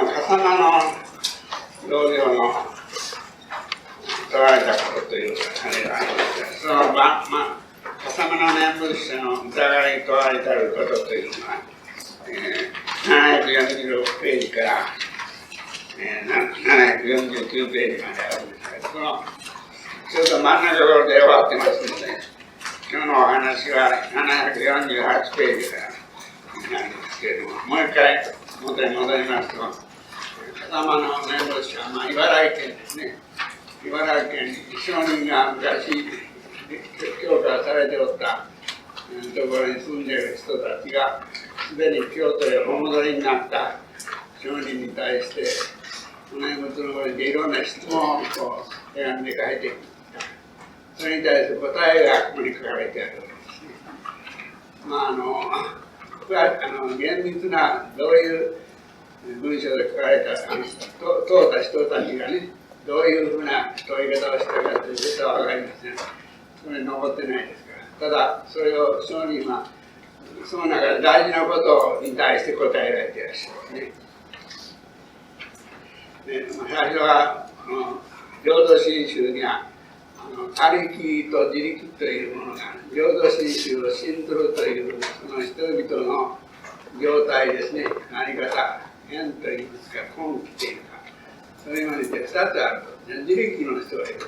笠間の道場の取られたことというあれがありまして、その笠間の念仏者の疑いに問われたることというのは、746ページから、749ページまであるんですけど、そのちょうど真ん中頃で終わってますので、今日のお話は748ページからなんですけれども、もう一回元に戻りますと、笠間の念仏者は、茨城県ですね。茨城県に商人が昔強化されておったところに住んでいる人たちが、すでに京都へお戻りになった商人に対して、念仏の上でいろんな質問を手紙で書いてきた。それに対する答えがここに書かれてあるわけですね。厳密などういう文章で書かれたか、通った人たちがね、どういうふうな問い方をしたかということは分かりません。それに残ってないですから。ただ、それを商人は、その中で大事なことに対して答えられていらっしゃるね。最初は、浄土真宗には、他力と自力というものが、浄土真宗を信ずるという、その人々の状態ですね、あり方、変といいますか、根気というか、そういうものに2つあると。自力の人がいるんで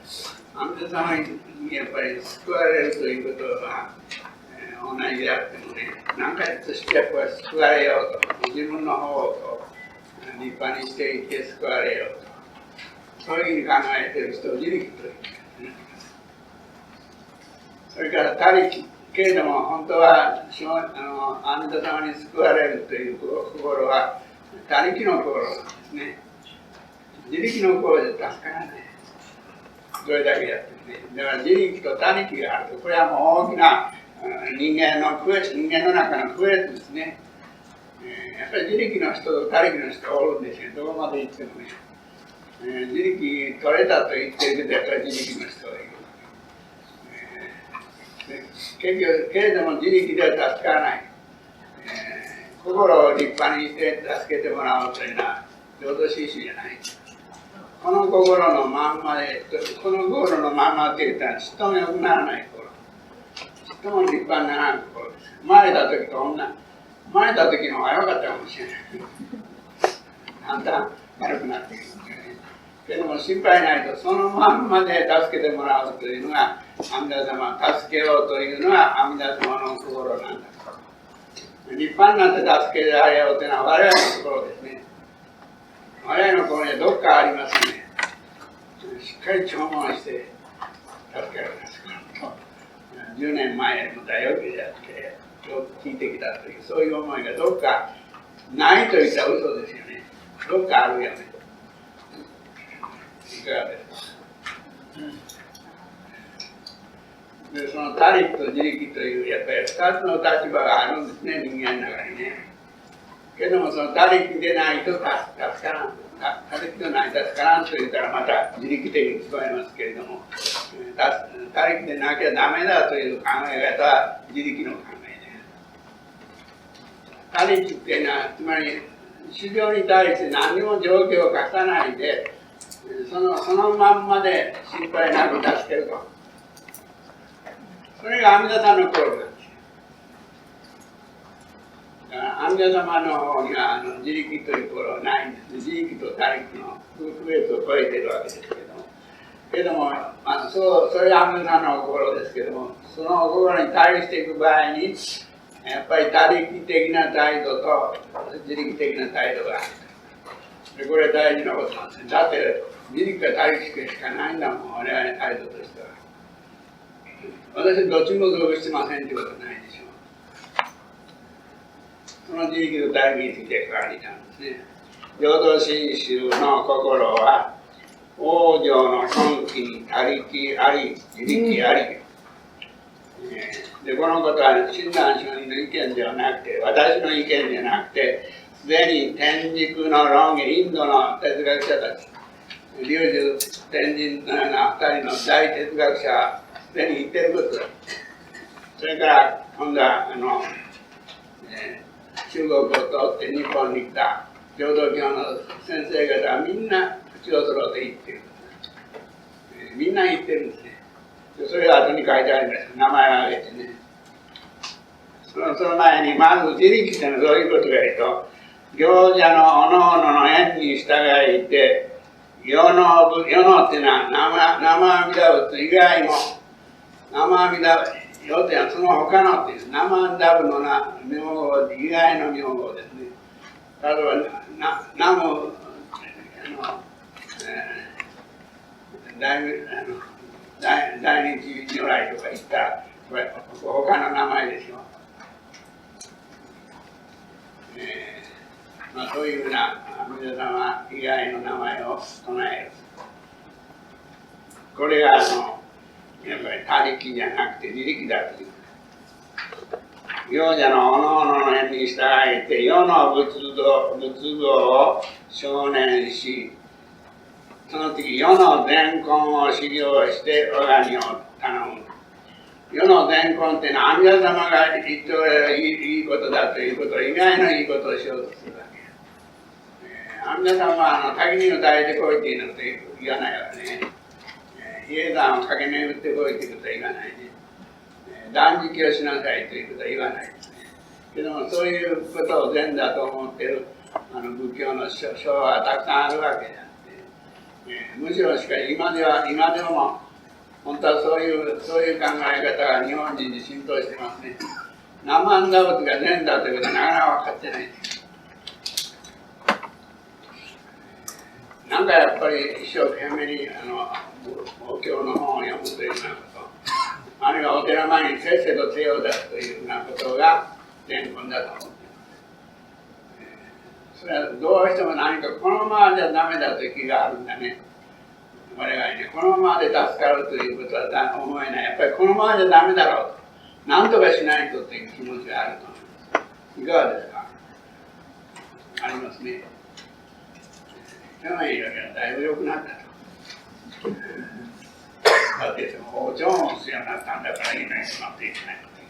すね。阿弥陀様にやっぱり救われるということは、同じであってもね、何回としてやっぱり救われようと、自分の方を立派にしていって救われようと、そういうふうに考えている人を自力というんですね。それから他力けれども、本当は阿弥陀様に救われるという心は他力の心なんですね。自力の心で助からない。それだけやってね。だから自力と他力があると、これはもう大きな人間の中の区別ですね。やっぱり自力の人と他力の人がおるんですよ。どこまで行ってもね。自力取れたと言ってるけど、やっぱり自力の人がいる。結局、けれども自力では助からない。心を立派にして助けてもらおうというのは、浄土真宗じゃない。この心のまんまで、この心のまんまって言ったら、ちっとも良くならない心。ちっとも立派にならない心です。生まれた時の方が良かったかもしれない。あんた悪くなってくるんだよね。けども心配ないと、そのまんまで助けてもらうというのが、阿弥陀様を助けようというのは阿弥陀様の心なんだ。立派になって助けられようというのは我々の心ですね。我々の心にはどっかありますね。しっかり弔問して助けられます。10年前も大学でやって聞いてきたという、そういう思いがどっかないといったら嘘ですよね。どっかあるよね。いかがですか。でその他力と自力というやっぱり2つの立場があるんですね、人間の中にね。けどもその他力でないと助からん。他力でないと助からんと言ったらまた自力的に聞こえますけれども、他力でなきゃダメだという考え方は自力の考えで。他力っていうのはつまり修行に対して何にも状況を書かないで、そのまんまで心配なく助けると。それが阿弥陀様の心なんですよ。だから阿弥陀様の方には自力という心はないんです。自力と他力の区別を超えているわけですけども、それが阿弥陀様の心ですけども、その心に対していく場合に、やっぱり他力的な態度と自力的な態度がある。でこれ大事なことなんですね。だって自力か他力しかないんだもん、我々の態度としては。私どっちも属してませんってことはないでしょう。その自力と他力について書かれたんですね。浄土真宗の心は、往生の根気に他力あり、自力あり。でこのことは親鸞上人の意見ではなくて、私の意見ではなくて、すでに天竺の論議、インドの哲学者たち、龍樹天神のような2人の大哲学者はすでに言ってることだ。それから今度は中国を通って日本に来た浄土教の先生方はみんな口を揃って言ってる。みんな言ってるんですね。それが後に書いてあります。名前を挙げてね。その前にまず自力ってのはどういうことかというと、行者のおのおのの縁に従いて、世のっていうのは生阿弥陀仏以外の生阿弥陀仏、世っていうのはその他のっていう生阿弥陀仏の名号以外の名号ですね。例えば、南無大日如来とか言ったら、これ他の名前ですよ。そういうふうな阿弥陀様以外の名前を唱える。これがやっぱり他力じゃなくて自力だという。行者のおのおのの縁に従えて世の仏道を承念し、その時世の善根を修行して我が身を頼む。世の善根っていうのは阿弥陀様が言っておられるいいことだということ以外のいいことをしようとするわけ。阿弥陀様は焚き火を焚いてこいっていうのと言わないわけね。比叡山を駆け巡ってこいっていうことは言わないね。断食をしなさいということは言わないですね。けどもそういうことを善だと思っている仏教の書はたくさんあるわけであって、むしろしかし今でも本当はそういう考え方が日本人に浸透してますね。生阿弥陀仏が善だということはなかなか分かってない。なんかやっぱり一生懸命にお経の本を読むというようなこと、あるいはお寺前にせっせと手を出すというようなことが善根だと思っています。それはどうしても何かこのままじゃダメだという気があるんだね。我々ね、このままで助かるということは思えない。やっぱりこのままじゃダメだろうと。何とかしないとという気持ちがあると思います。いかがですか？ありますね。去年よりはだいぶ良くなったと。だって包丁も必要になったんだからいないとなっていけないという。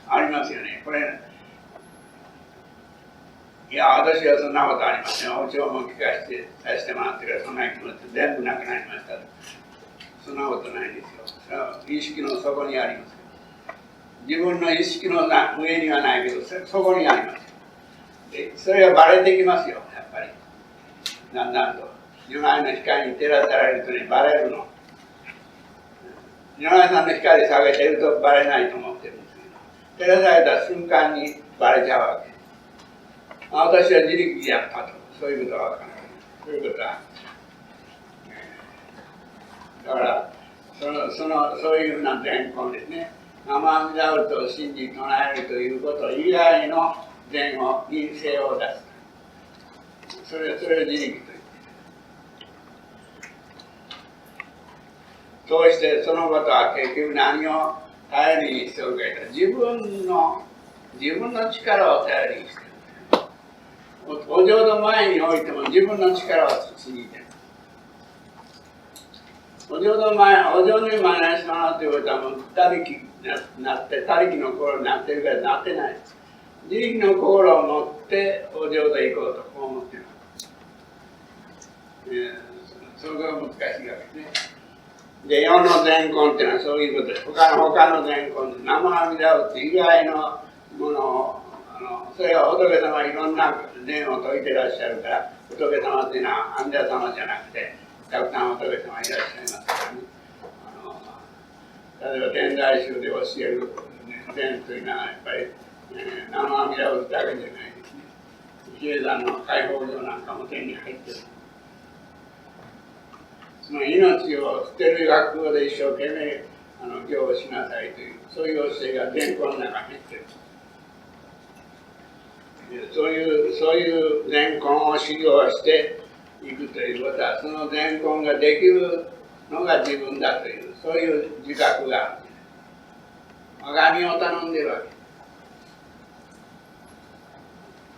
ありますよね。これいや、私はそんなことありません。包丁も聞かせてもらってからそんな気持ち全部なくなりました。そんなことないですよ。意識の底にあります。自分の意識の上にはないけど、そこにあります。でそれがバレてきますよ、やっぱり。だんだんと。如来の光に照らされるとね、バレるの。如来さんの光下げてるとバレないと思ってるんですけど、照らされた瞬間にバレちゃうわけ。私は自力でやったと。そういうことは分からない。そういうことは。だから、そういうふうな善根ですね。生阿弥陀仏を信じ唱えるということ以外の善に精を出す。それを自力と言って。そうしてそのことは結局何を頼りにしておるかというと、自分の力を頼りにしている。お浄土前においても自分の力を信じている。お浄土に前にしてもらうということはもう他力の心になっているからなってない。自力の心を持ってお浄土へ行こうとこう思っている。それが難しいわけですね。で、世の善根っていうのはそういうことです。他の善根、生阿弥陀仏以外のものを、それは仏様いろんな善を説いてらっしゃるから、仏様っていうのは阿弥陀様じゃなくて、たくさん仏様いらっしゃいますからね。例えば天台宗で教える善というのはやっぱり、生阿弥陀仏だけじゃないですね。比叡山の解放所なんかも手に入ってる。その命を捨てる学校で一生懸命行をしなさいという、そういう教えが善根の中に入っている。そういう善根を修行していくということは、その善根ができるのが自分だという、そういう自覚がある。我が身を頼んでいるわ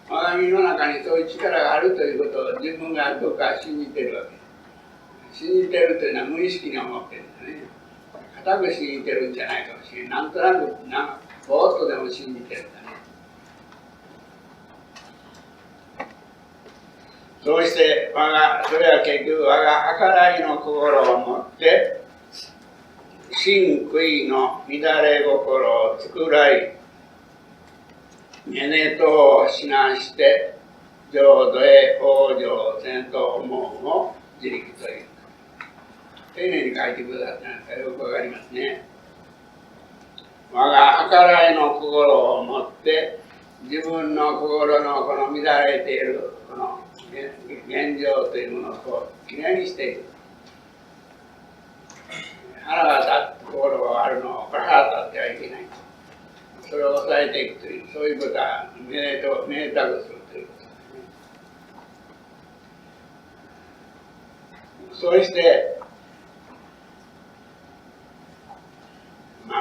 け。我が身の中にそういう力があるということを自分がどこか信じているわけ。信じているというのは無意識に思っているんですね。固く信じているんじゃないかもしれない。なんとなくぼーっとでも信じているんだね。そうしてそれは結局我が計らいの心を持って真悔いの乱れ心を作らいエネ等を指南して浄土へ往生せんと思うを自力という。丁寧に書いてくださってなんかよくわかりますね。我が計らいの心を持って自分の心のこの乱れているこの現状というものをこうきれいにしていく。腹が立つ心があるのを腹が立ってはいけない。それを抑えていくという、そういうことはめでたくするということですね。そうして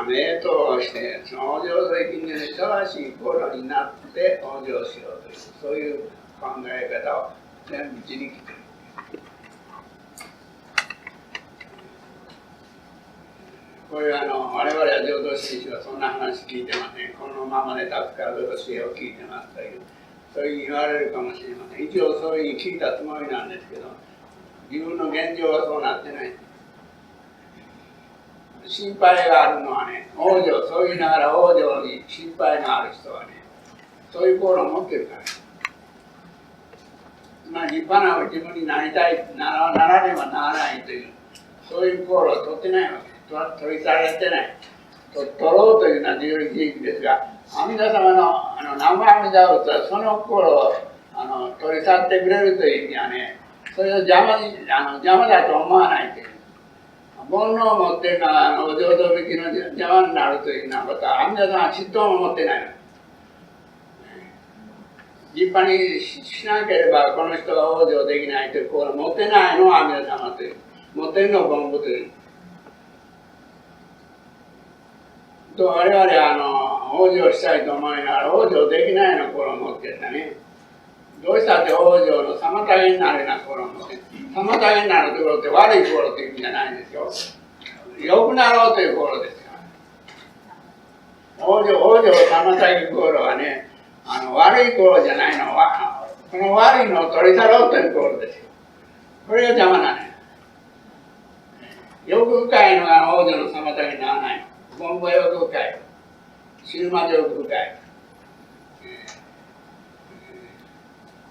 名刀をしてその往生的にふさわしい心になって往生しようというそういう考え方を全部自力という。これは我々は浄土真宗はそんな話聞いてません。このままで助かる教えを聞いてますというそういう言われるかもしれません。一応そういう聞いたつもりなんですけど自分の現状はそうなってない。心配があるのはね、往生、そう言いながら往生に心配がある人はね、そういう心を持ってるから。立派な自分になりたい、ならねばならないという、そういう心を取ってないわけ。取り去られてない。取ろうというのは自由利益ですが、阿弥陀様の南無阿弥陀仏はその心を取り去ってくれるという意味はね、それを邪魔だと思わないという。煩悩を持っているのは浄土引きの邪魔になるというようなことは阿弥陀様はちっとも持ってないの。立派にしなければこの人が往生できないという心を持ってないのは阿弥陀様という。持っているのを凡夫という。と我々は往生したいと思いながら往生できないような心を持ってるんだね。どうしたって往生の妨げになるような心を持ってる。妨げになるところって悪い心という意味じゃないんですよ。良くなろうという心ですよ。往生を妨げる心はね、悪い心じゃないのは、この悪いのを取り去ろうという心ですよ。これが邪魔なのよ。欲深いのが往生の妨げにならないの。凡夫は欲深い。死ぬまで欲深い。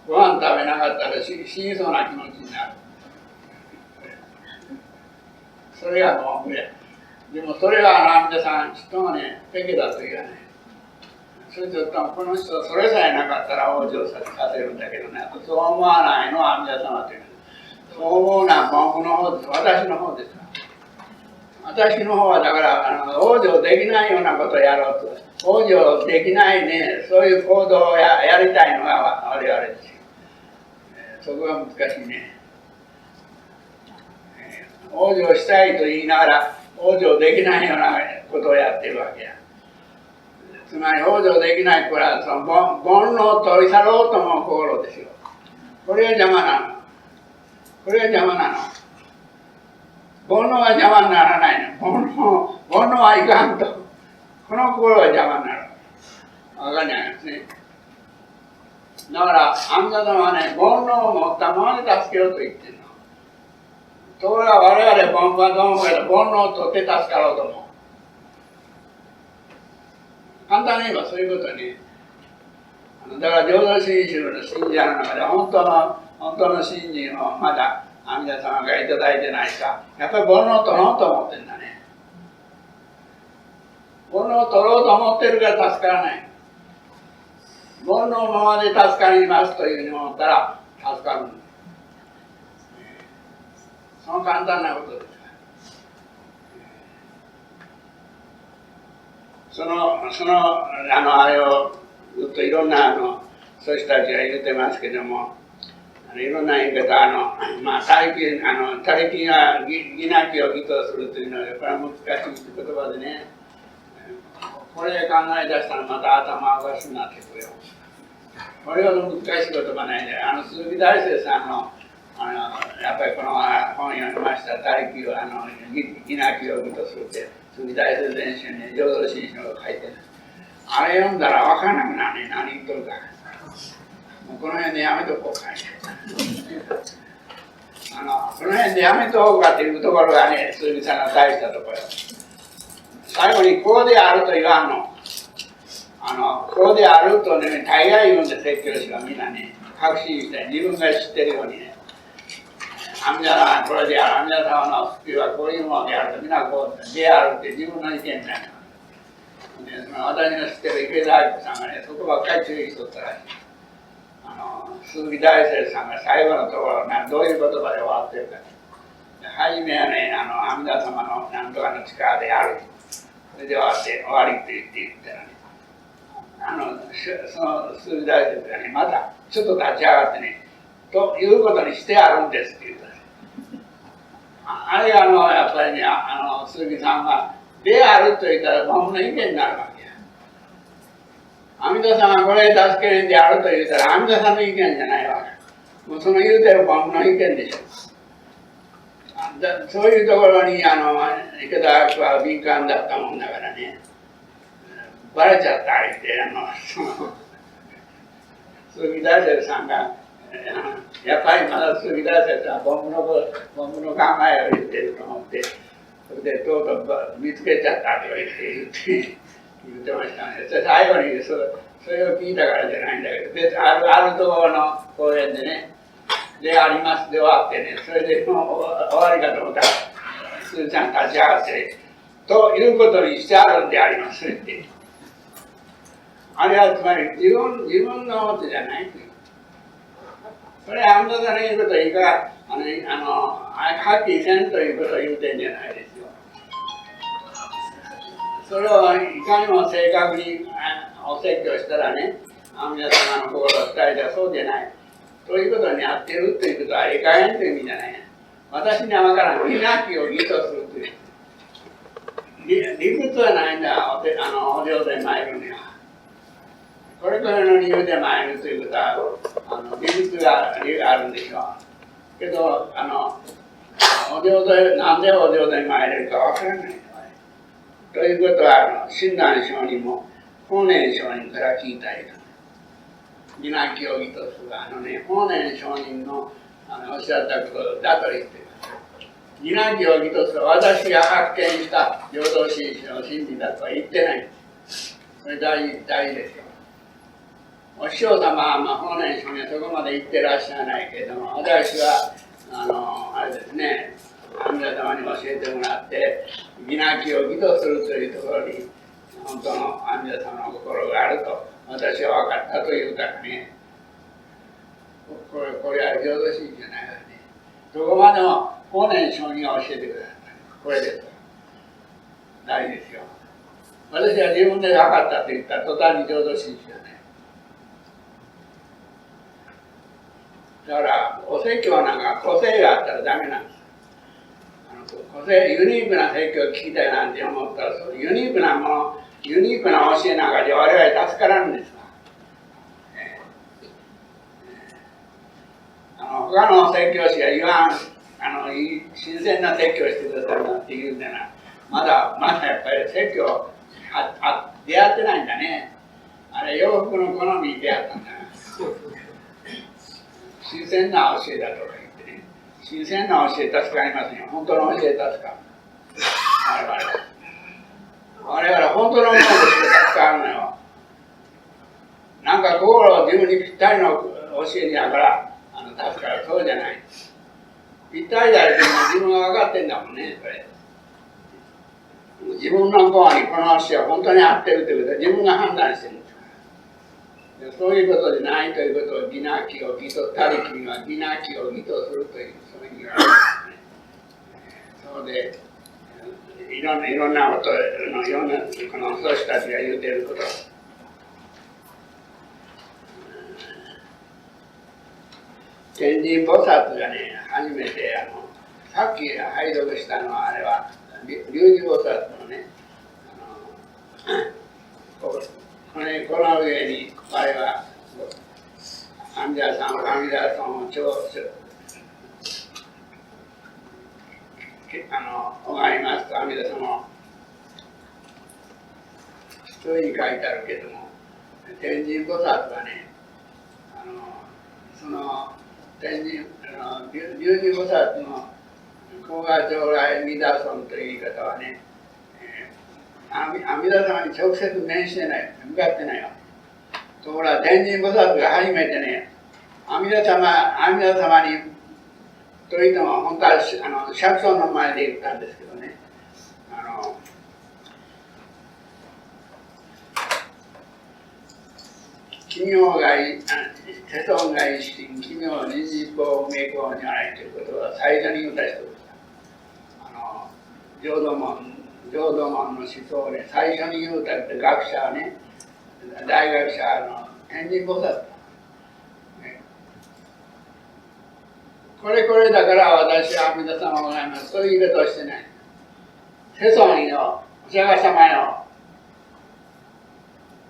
ご飯食べなかったら死にそうな気持ちになる。それがもう無理。でもそれが阿弥陀さん、人がね、ペケだと言わない。それちょっとこの人それさえなかったら往生させるんだけどね、そう思わないのは阿弥陀様という。そう思うのは凡夫の方です。私の方です。私の方はだから往生できないようなことをやろうと。往生できないね、そういう行動をやりたいのが我々ですよ。そこが難しいね。往生したいと言いながら往生できないようなことをやっているわけや。つまり往生できないこれはその煩悩を取り去ろうと思う心ですよ。これが邪魔なの。これが邪魔なの。煩悩は邪魔にならないの。煩悩はいかんと。この心が邪魔になる。わかんないですね。だから阿弥陀様はね、煩悩を持ったままで助けようと言ってるの。ところが我々凡夫はどう思うかと煩悩を取って助かろうと思う。簡単に言えばそういうことに、だから浄土真宗の信者の中で本当の信心をまだ阿弥陀様がいただいてないか、やっぱり煩悩を取ろうと思ってるんだね。煩悩を取ろうと思ってるから助からない。煩悩のままで助かりますというふうに思ったら助かるんです。その簡単なことです。あれをずっといろんなそういう人たちが言ってますけども、いろんな言い方他力が義なきを義とするというのはこれは難しい言葉でね、これ考え出したらまた頭おかしくなってくるよ。これほど難しい言葉ないんで、鈴木大生さんのやっぱりこの本を読みました他力を義なきを義とするって鈴木大生全集に浄土真宗が書いてる。あれ読んだら分からなくなるね、何言っとるか。もうこの辺でやめとこうか。その辺でやめとこうかっていうところがね、鈴木さんの大したところ。最後にこうであると言わんの。こうであるとね、大概言うんで説教師はみんなね、確信して自分が知ってるようにね、阿弥陀様はこれである、阿弥陀様の救いはこういうものであると、みんなこうであるって自分の意見みたいな。その私の知ってる池田愛子さんがね、そこばっかり注意しとったらしい。鈴木大聖さんが最後のところどういう言葉で終わってるか。初めはね、阿弥陀様の何とかの力である。それで終わりって言ったらね、その鈴木大聖がね、またちょっと立ち上がってね、ということにしてあるんですって言ったんです。あれがやっぱりね、鈴木さんが、であると言ったら、僕の意見になるわけや。阿弥陀さんがこれ助けるんであると言ったら、阿弥陀さんの意見じゃないわけ。もうその言うてる僕の意見でしょ。そういうところに、池田明子は敏感だったもんだからね、バレちゃったりして、鈴木大聖さんが、やっぱりまだ鈴木大聖さんは僕の考えを言ってると思って、それでとうとう見つけちゃったと言ってましたね。最後にそれを聞いたからじゃないんだけど、あるところの公園でね、でありますで終わってね、それでもう終わりかと思ったら、鈴木さん立ち上がって、ということにしてあるんでありますって。あれはつまり自分のことじゃないという。それは阿弥陀さんの言うことをいいから、はっきりせんということを言うてんじゃないですよ。それをいかにも正確にお説教したらね、阿弥陀様の心を伝えたらそうじゃない。ということに合ってるということは、ええかげんという意味じゃない。私には分からん。義なきを義とするという。理屈はないんだ、お嬢で参るには。これの理由で参るということは、理屈があるんでしょう。けど、なんでお嬢で参れるか分からない。ということは、親鸞上人も法然上人から聞いたり義なきを義とする法然上人のおっしゃったことだと言っています。義なきを義とする私が発見した浄土真宗の真理だとは言ってない。それ大事ですよ。お師匠様は、法然上人はそこまで言ってらっしゃらないけれども、私はあれですね、阿弥陀様に教えてもらって義なきを義とするというところに本当の阿弥陀様の心があると私は分かったというからね、これは浄土真宗じゃないからね、どこまでも法然上人が教えてくださった。これです。大事ですよ。私は自分で分かったと言ったら途端に浄土真宗じゃない。だからお説教なんか個性があったらダメなんです。ユニークな説教を聞きたいなんて思ったら、ユニークな教えなんかで我々助からんですわ。他の説教師が言わん、新鮮な説教をしてくださるなんて言うんだな。まだやっぱり説教出会ってないんだね。あれ洋服の好みに出会ったんだな。新鮮な教えだとか言ってね。新鮮な教え助かりますよ。本当の教え助かる。我々本当のものとして助かるのよ。なんか心を自分にぴったりの教えにだから助かる。そうじゃない。ぴったりであるというのは自分が分かってんだもんね。それ自分の心にこの教えは本当に合ってるということは自分が判断してるんですから。そういうことでないということを義なきを義と、他力には義なきを義とするという、そういう意味があるんですね。そうで、いろんなこと、いろんなこの人たちが言うてること。天神菩薩がね、初めてさっき拝読したのはあれは龍樹菩薩のね、この上に我は阿弥陀さんを拝みますと阿弥陀様を普通に書いてあるけども、天神菩薩はね、その天神龍二菩薩の高賀上来弥陀尊という言い方はね、阿弥陀様に直接面してない、向かってないわ。ところが天神菩薩が初めてね、阿弥陀様にといっても本当は釈尊の前で言ったんですけどね、奇妙が世尊が一心、奇妙人事法名光如来ということは最初に言った人です。浄土門の思想で最初に言うたって学者はね、大学者天神菩薩、ね、これだから私は阿弥陀様ございます、そういう言い方をしてない。世尊よ、お釈迦様よ、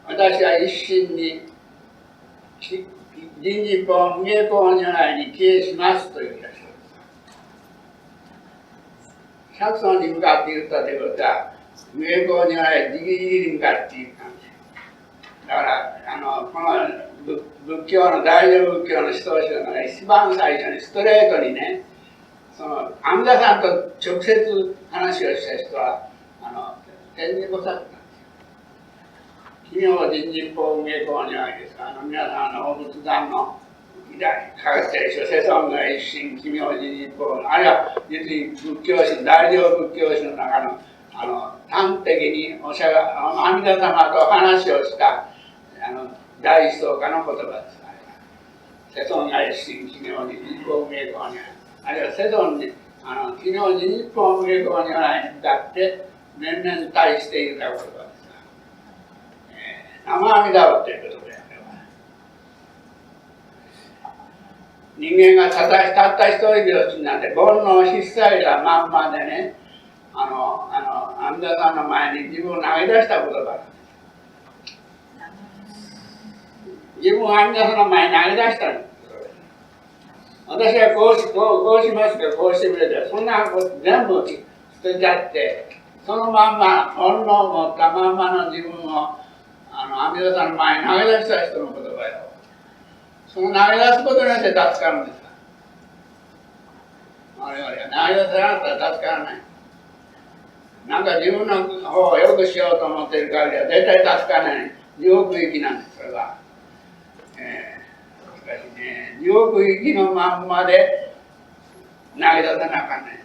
私は一心に人事法名光如来に帰依しますと言った人です。釈尊に向かって言ったということは、名光如来直々に向かって言ったんです。だからこの仏教の大乗仏教の思想集の一番最初にストレートにね、阿弥陀さんと直接話をした人は天神菩薩なんですよ。奇妙人事法名光如来ですから、皆さん大仏壇の偉大科学者世尊が一心、奇妙人事法、あるいは実に仏教史、大乗仏教史の中の端的に阿弥陀様と話をした大思想家の言葉です。世尊が一心、奇妙人事法名光如来、あるいは世尊に奇妙人事法名光如来に向かって年々対していた言葉です。生阿弥陀仏ということで、人間がたった一人で落ちになって煩悩を引っされたまんまでね、阿弥陀さんの前に自分を投げ出した言葉なんです。自分を阿弥陀さんの前に投げ出したんです。私はこうしますけど、こうしてくれて、そんなこと全部捨てちゃって、そのまんま、煩悩を持ったまんまの自分を阿弥陀さんの前に投げ出した人の言葉よ。その投げ出すことによって助かるんです。我々は投げ出さなかったら助からない。なんか自分の方を良くしようと思っている限りは絶対助からない。地獄行きなんです、それは。しかしね、地獄行きのまんまで投げ出さなあかんね。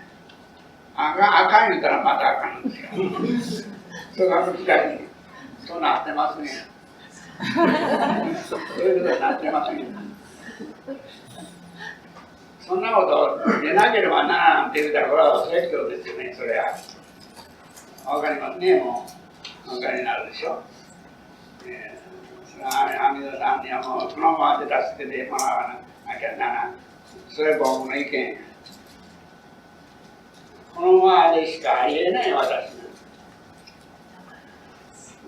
あかん言ったらまたあかんんですよ。それが難しい。そうなってますね。そういうことになってますね。そんなことでなければならんって言うたらこれは説教ですよね、それは。わかりますね、もう。お分かりになるでしょ。それは阿弥陀さんにはもうそのままで助けてもらわなきゃならん。それは僕の意見。このままでしかありえない私なんです。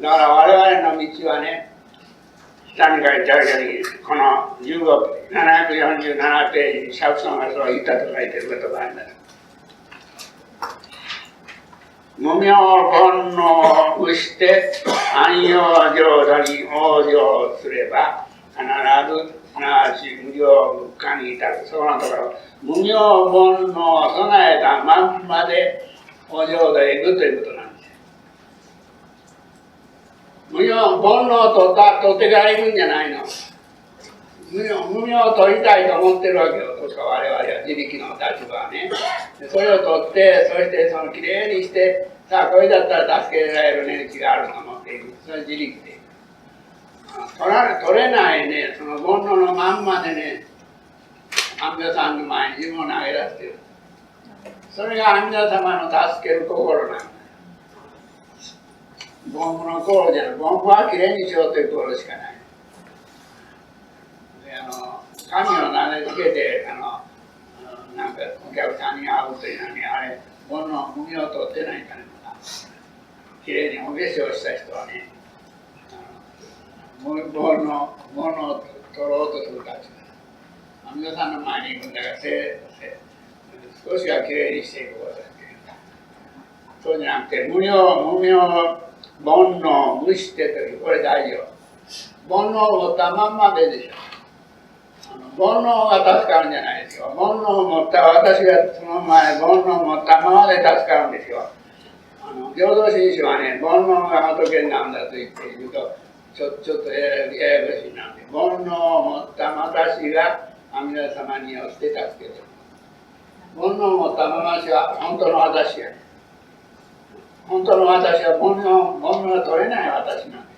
だから我々の道はね、下に書いてあるように、この747ページに釈尊がそう言ったと書いてることがあります。無明煩悩をして安養浄土に往生すれば必ずすなわち無量仏果に至る。そこのところ無明煩悩を備えたまんまで往生土へ行くということなんです。無明煩悩を取ってから行くんじゃないの。無明を取りたいと思ってるわけよ。としか我々は自力の立場はね。それを取って、そしてそのきれいにして、さあこれだったら助けられる値打ちがあると思っていく。それは自力でいく。取れないね、その煩悩のまんまでね、阿弥陀さんの前に自分を投げ出している。それが阿弥陀様の助ける心なんだ。凡夫の心じゃない。凡夫はきれいにしようという心しかない。神を投げつけてなんかお客さんに会うというのにあれ煩悩無明を取ってないからきれいにお化粧した人はね煩悩を取ろうとするたちです。阿弥陀さんの前に行くんだから少しはきれいにしていくことだけそうじゃなくて無明煩悩無してというこれ大事よ。煩悩を持ったまんまででしょ。煩悩が助かるんじゃないですよ。煩悩を持った私がその前、煩悩を持ったままで助かるんですよ。浄土真宗はね、煩悩が仏なんだと言っていると、ちょっとややこしいなんで、煩悩を持った私が阿弥陀様によって助ける。煩悩を持った私は本当の私や。本当の私は煩悩が取れない私なんです。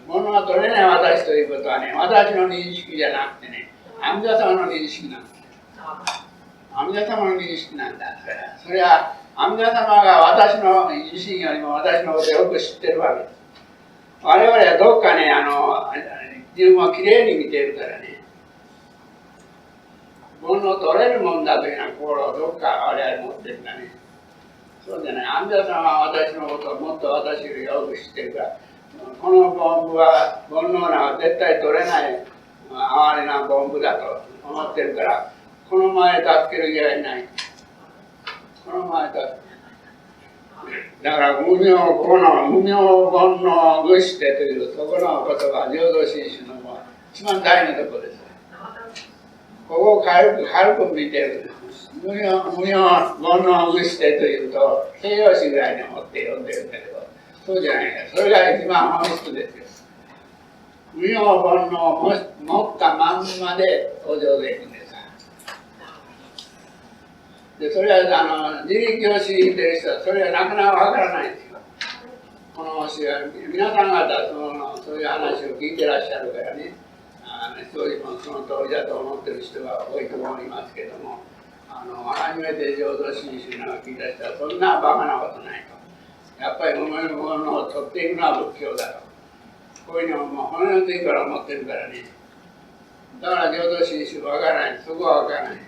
煩悩が取れない私ということはね、私の認識じゃなくてね、阿弥陀様の認識なんです。阿弥陀様の認識なんだ。それは阿弥陀様が私の自身よりも私のことをよく知ってるわけです。我々はどっかね、自分をきれいに見ているからね、煩悩取れるもんだというような心をどっか我々持ってるんだね。そうじゃない。阿弥陀様は私のことをもっと私よりよく知ってるから、この凡夫は煩悩なんか絶対取れない哀れな凡夫だと思ってるから、この前助ける気はいない。この前助ける。だから無明、この無明煩悩愚してというそこの言葉、浄土真宗の一番大事なところです。ここを軽く見てるんです。無明煩悩愚してというと形容詞ぐらいに思って読んでるんだけど、そうじゃないか。それが一番本質ですよ。無明煩悩を持ったまんまでお浄土へ行くんです。でそれは自力を信じている人はそれはなかなかわからないんですよ。この教えは皆さん方そういう話を聞いてらっしゃるからね、そういうその通りだと思ってる人が多いと思いますけども、初めて浄土真宗なんか聞いた人はそんなバカなことないと。やっぱり無明のものを取っていくのは仏教だと。こういうのをもう骨の髄から思ってるからね。だから浄土真宗わからない。そこはわからない。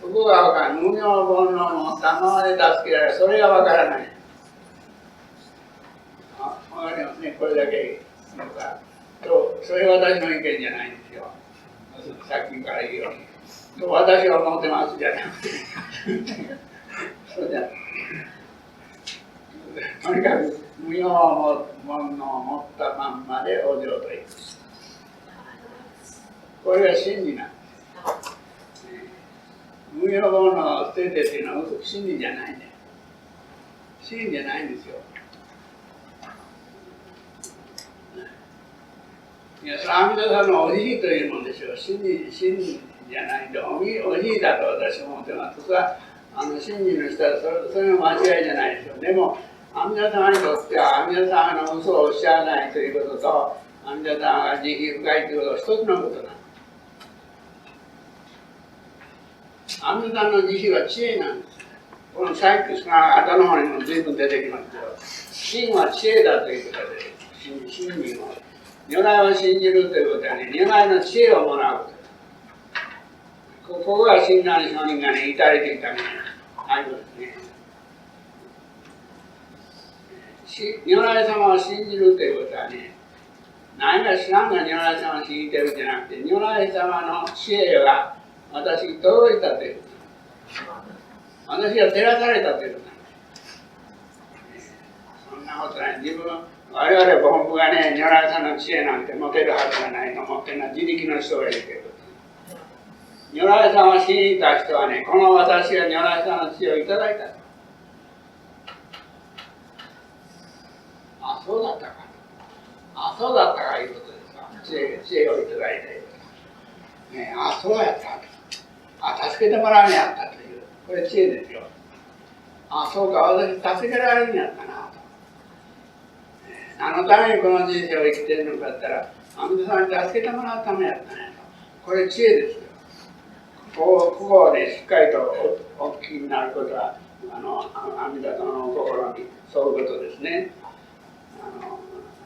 そこがわからない。無明煩悩のたままで助けられる。それがわからない。わかりますね。これだけ言うか。それは私の意見じゃないんですよ。さっきから言うように。私は思ってますじゃなくて。そうじゃない。とにかく無明煩悩を持ったまんまでお浄土へ行く。これが真理なんです。無明煩悩を捨ててっていうのは真理じゃないね。真理じゃないんですよ。いや、それは阿弥陀さんのおじいというもんでしょう。真理じゃないんで、おじいだと私は思ってます。それは真理の人はそれは間違いじゃないですよ。でも阿弥陀様にとっては阿弥陀様の嘘をおっしゃらないということと、阿弥陀様が慈悲深いということは一つのことなんです。阿弥陀さんの慈悲は知恵なんです。このさっき後の方にも随分出てきますけど、真は知恵だということで、真理を如来を信じるということはね、如来の知恵をもらうことです。ここが親鸞上人がね、至れていたね、ありますね。如来様を信じるということはね、何が知らんが如来様を信じてるんじゃなくて、如来様の知恵が私に届いたということ。私が照らされたということなんです。そんなことない。我々凡夫がね、如来様の知恵なんて持てるはずがないと思ってるのは自力の人がいるけど、如来様を信じた人はね、この私が如来様の知恵をいただいたと。あ、そうだったか。あ、そうだったかいうことですか。知恵をいただいて、ね、あ、そうやったと。あ、助けてもらうんやったという、これ知恵ですよ。あ、そうか、私助けられるんやったなと。何のためにこの人生を生きているのかって言ったら、阿弥陀様に助けてもらうためやったんやと。これ知恵ですよ。ここをね、しっかりとお聞きになることは、阿弥陀様の心に沿うことですね。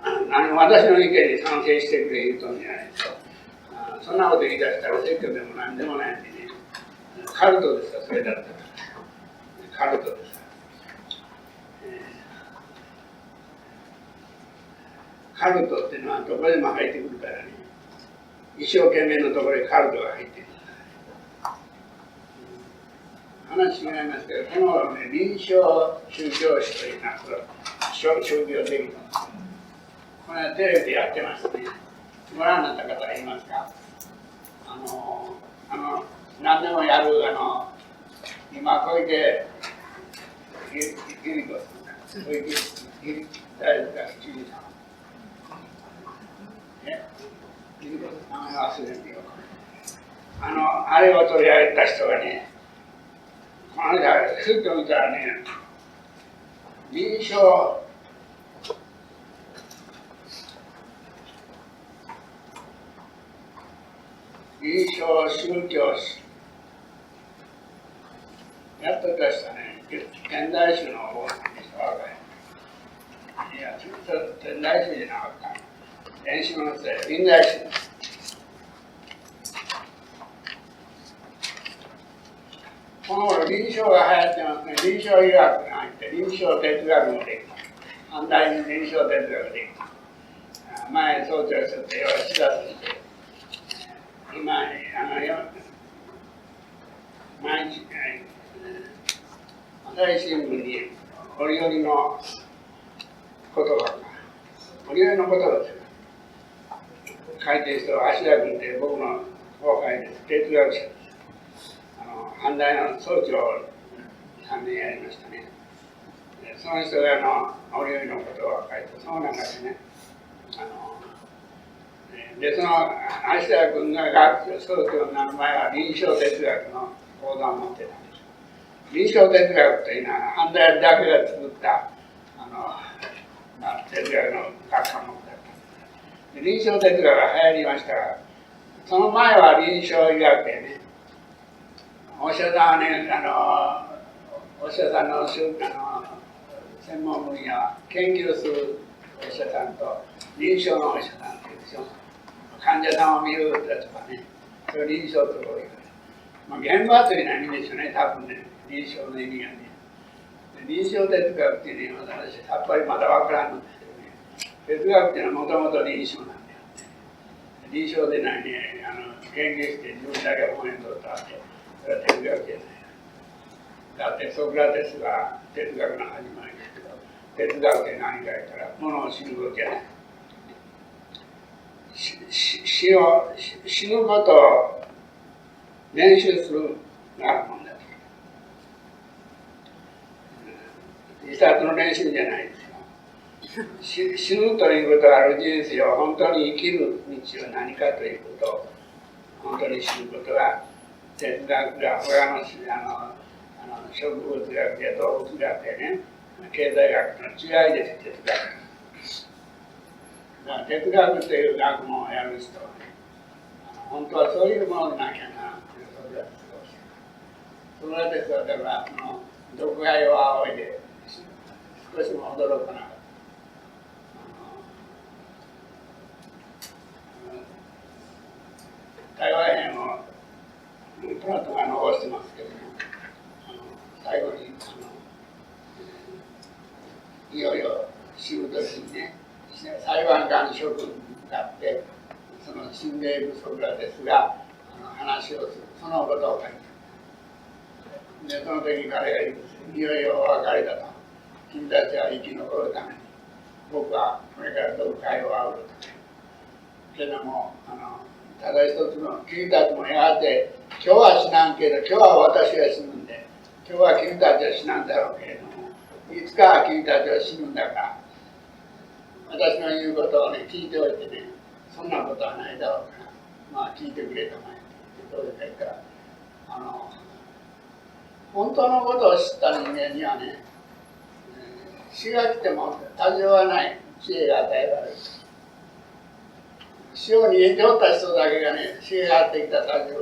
私の意見に賛成してくれ言うとんじゃないですか。そんなこと言い出したら説教でも何でもないんでね、カルトですか、それだったら。カルトです。カルトっていうのはどこでも入ってくるからね、一生懸命のところにカルトが入ってくる。話違いますけど、この、ね、臨床宗教史というのは、商業できます。これはテレビでやってますね。ご覧になった方いますか？何でもやる今小池百合子さん、小池誰ですか、知事さん。ね、百合子さん、名前忘れてよ。あれを取り上げた人がね、この間、ふっと見たらね、臨床宗教史やっと出したね、天台宗の方人若い。いや、天台宗じゃなかった。練習のせい、臨済宗。この頃、臨床が流行ってますね。臨床医学が入って、臨床哲学もできた。反対に臨床哲学できた。前、総長してて、よろしかったんで、今、毎日、朝日新聞に折々の言葉が、折々の言葉ですよ。書いてる人は芦田君って僕の後輩です。哲学者です。阪大の総長を3年やりましたね。その人が折々の言葉を書いて、その中でね、で、その芦田君が総長になる前は臨床哲学の講座を持ってたんです。臨床哲学というのは、阪大だけが作った哲学の学科目だった。臨床哲学が流行りましたが、その前は臨床医学でね、お医者さんはね、お医者さんの専門分野は研究するお医者さんと臨床のお医者さんっていうでしょ。患者さんを見るだとかね、それを臨床という。現場というのは意味ですよね、多分ね、臨床の意味がね。臨床哲学っていうのは私、さっぱりまだ分からんのですけどね、哲学っていうのはもともと臨床なんだよ。臨床でないね、研究して自分だけ本に取った後、それは哲学じゃない。だってソクラテスが哲学の始まりですけど、哲学って何か言ったら、ものを知ることじゃない。死ぬことを練習する学問だと。自殺の練習じゃないですよ。死ぬということがある人生を本当に生きる道は何かということを本当に知ることが哲学が他の植物学や動物学やね、経済学の違いです、哲学。哲学という学問をやる人はね、本当はそういうものでなきゃなというソクラテスがおっしゃる。ソクラテスはだから毒害を仰いで少しも驚かなかった。対話編をプラトンが残してますけども、最後にいよいよ死ぬ時にね、裁判官諸君があって、その死んでいるソクラテスが話をする、そのことを書いてある。で、その時彼が言うんです。いよいよお別れだと。君たちは生き残るために、僕はこれから毒害を煽ると。けども、ただ一つの、君たちもやがて、今日は死なんけど、今日は私が死ぬんで、今日は君たちは死なんだろうけれども、いつか君たちは死ぬんだから、私の言うことをね、聞いておいてね、そんなことはないだろうから、まあ聞いてくれたまえということで言ったら、本当のことを知った人間にはね、死が来ても多少はない知恵が与えられる。死を逃げておった人だけがね、死がやってきたら多少、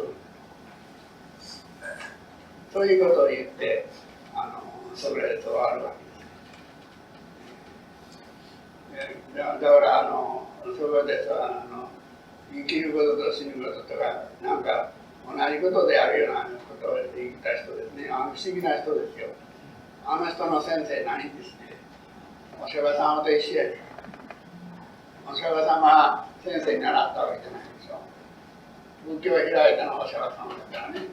そういうことを言って、ソクラテスはあるわけです。だからソクラテスは生きることと死ぬこととかなんか同じことであるようなことを言った人ですね。不思議な人ですよ。あの人の先生何ですね。お釈迦様と一緒やね。お釈迦様は先生に習ったわけじゃないでしょ。仏教を開いたのはお釈迦様だからね。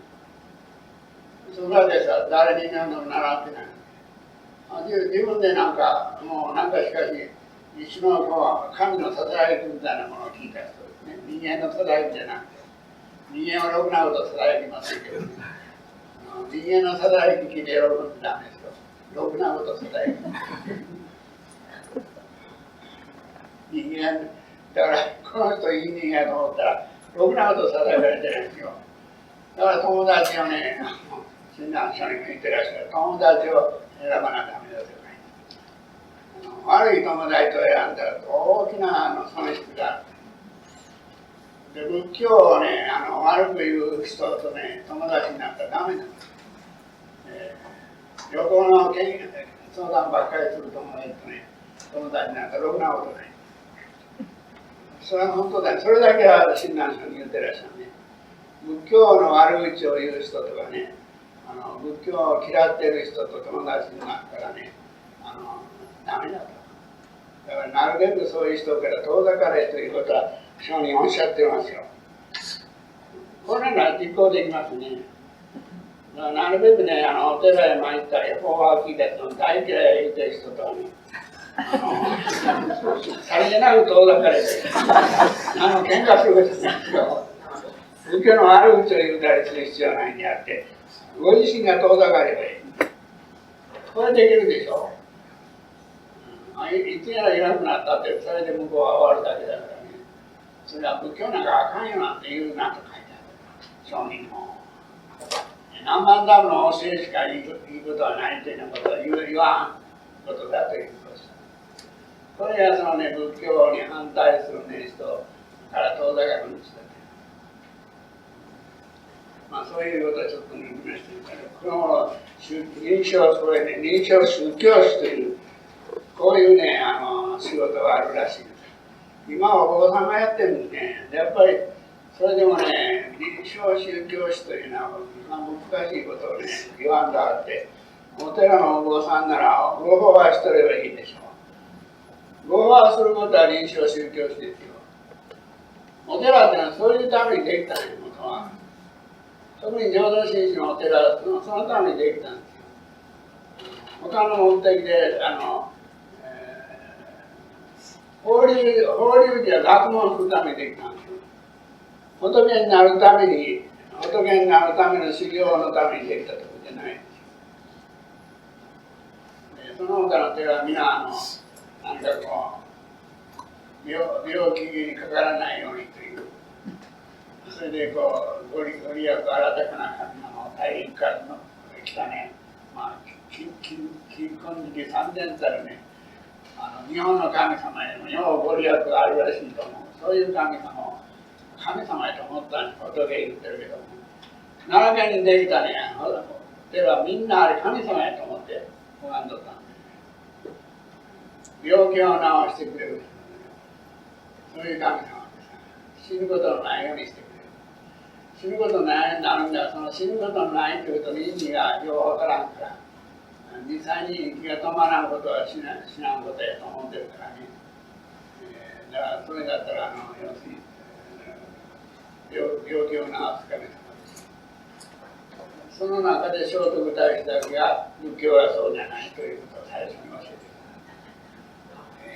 ソクラテスは誰に何でも習ってない。自分でなんかもうなんかしかし一種の神のささやきみたいなものを聞いた人ですね。人間のささやきじゃなくて、人間はろくなことささやきませんけど、人間のささやき聞いて喜んでダメですよ。ろくなことささやき。人間、だからこの人いい人間と思ったら、ろくなことささやかれてるんですよ。だから友達をね、診断書にも言ってらっしゃる、友達を選ばなダメだとか、悪い友達と選んだら大きな損失がある。で仏教をね、悪く言う人とね、友達になったらダメなんです。旅行の相談ばっかりする友達とね、友達になったらろくなことない。それは本当だよ。それだけは親鸞書に言ってらっしゃるね。仏教の悪口を言う人とかね、仏教を嫌ってる人と友達になったらね、ダメだと。だからなるべくそういう人から遠ざかれということは聖人おっしゃってますよ。これなら実行できますね。だからなるべくね、お寺へ参ったり、法話を聞いた人の大嫌い言ってる人とはね、さりげなく遠ざかれて、喧嘩することなんですよ。仏教の悪口を言うたりする必要はないんであって、ご自身が遠ざかればいい。これできるでしょ。いつやらいなくなったって、それで向こうは終わるだけだからね。それは仏教なんかあかんよなんて言うなと書いてある。聖人も。何万ダムの教えしか言うことはないというようなことは言わんことだということです。これがそのね、仏教に反対するね、人から遠ざかるんですよ。まあそういうことはちょっと抜きましたけど、この認証宗教師という、こういうね、仕事があるらしいです。今はお坊さんがやってるんですね。やっぱり、それでもね、認証宗教師というのは難しいことをね、言わんとあって、お寺のお坊さんならご法話しとればいいでしょう。ご法話することは認証宗教師ですよ。お寺ってのはそういうためにできたね、元は。特に浄土真宗のお寺はそのためにできたんですよ。他の目的で、法流では学問するためにできたんですよ。仏になるために、仏になるための修行のためにできたところじゃないんですよ。その他の寺は皆なんかこう病気にかからないようにという、それでこうご利益新たかな神の大変からの来たね、まあ金婚時期3000たるね、日本の神様へのようご利益があるらしいと思う。そういう神様を神様へと思ったんです。仏言ってるけども、奈良県にできたね、寺はみんなあれ神様へと思って拝んどったんです。病気を治してくれる、そういう神様です。死ぬことのないようにしてくれる。死ぬことないようになるんだ。その死ぬことのないということの意味がようわからんから、実際に息が止まらんことは死なんことやと思ってるからね。だからそれだったら要するに病気を治す神様です。その中で聖徳太子だけが仏教はそうじゃないということを最初に教えてくれ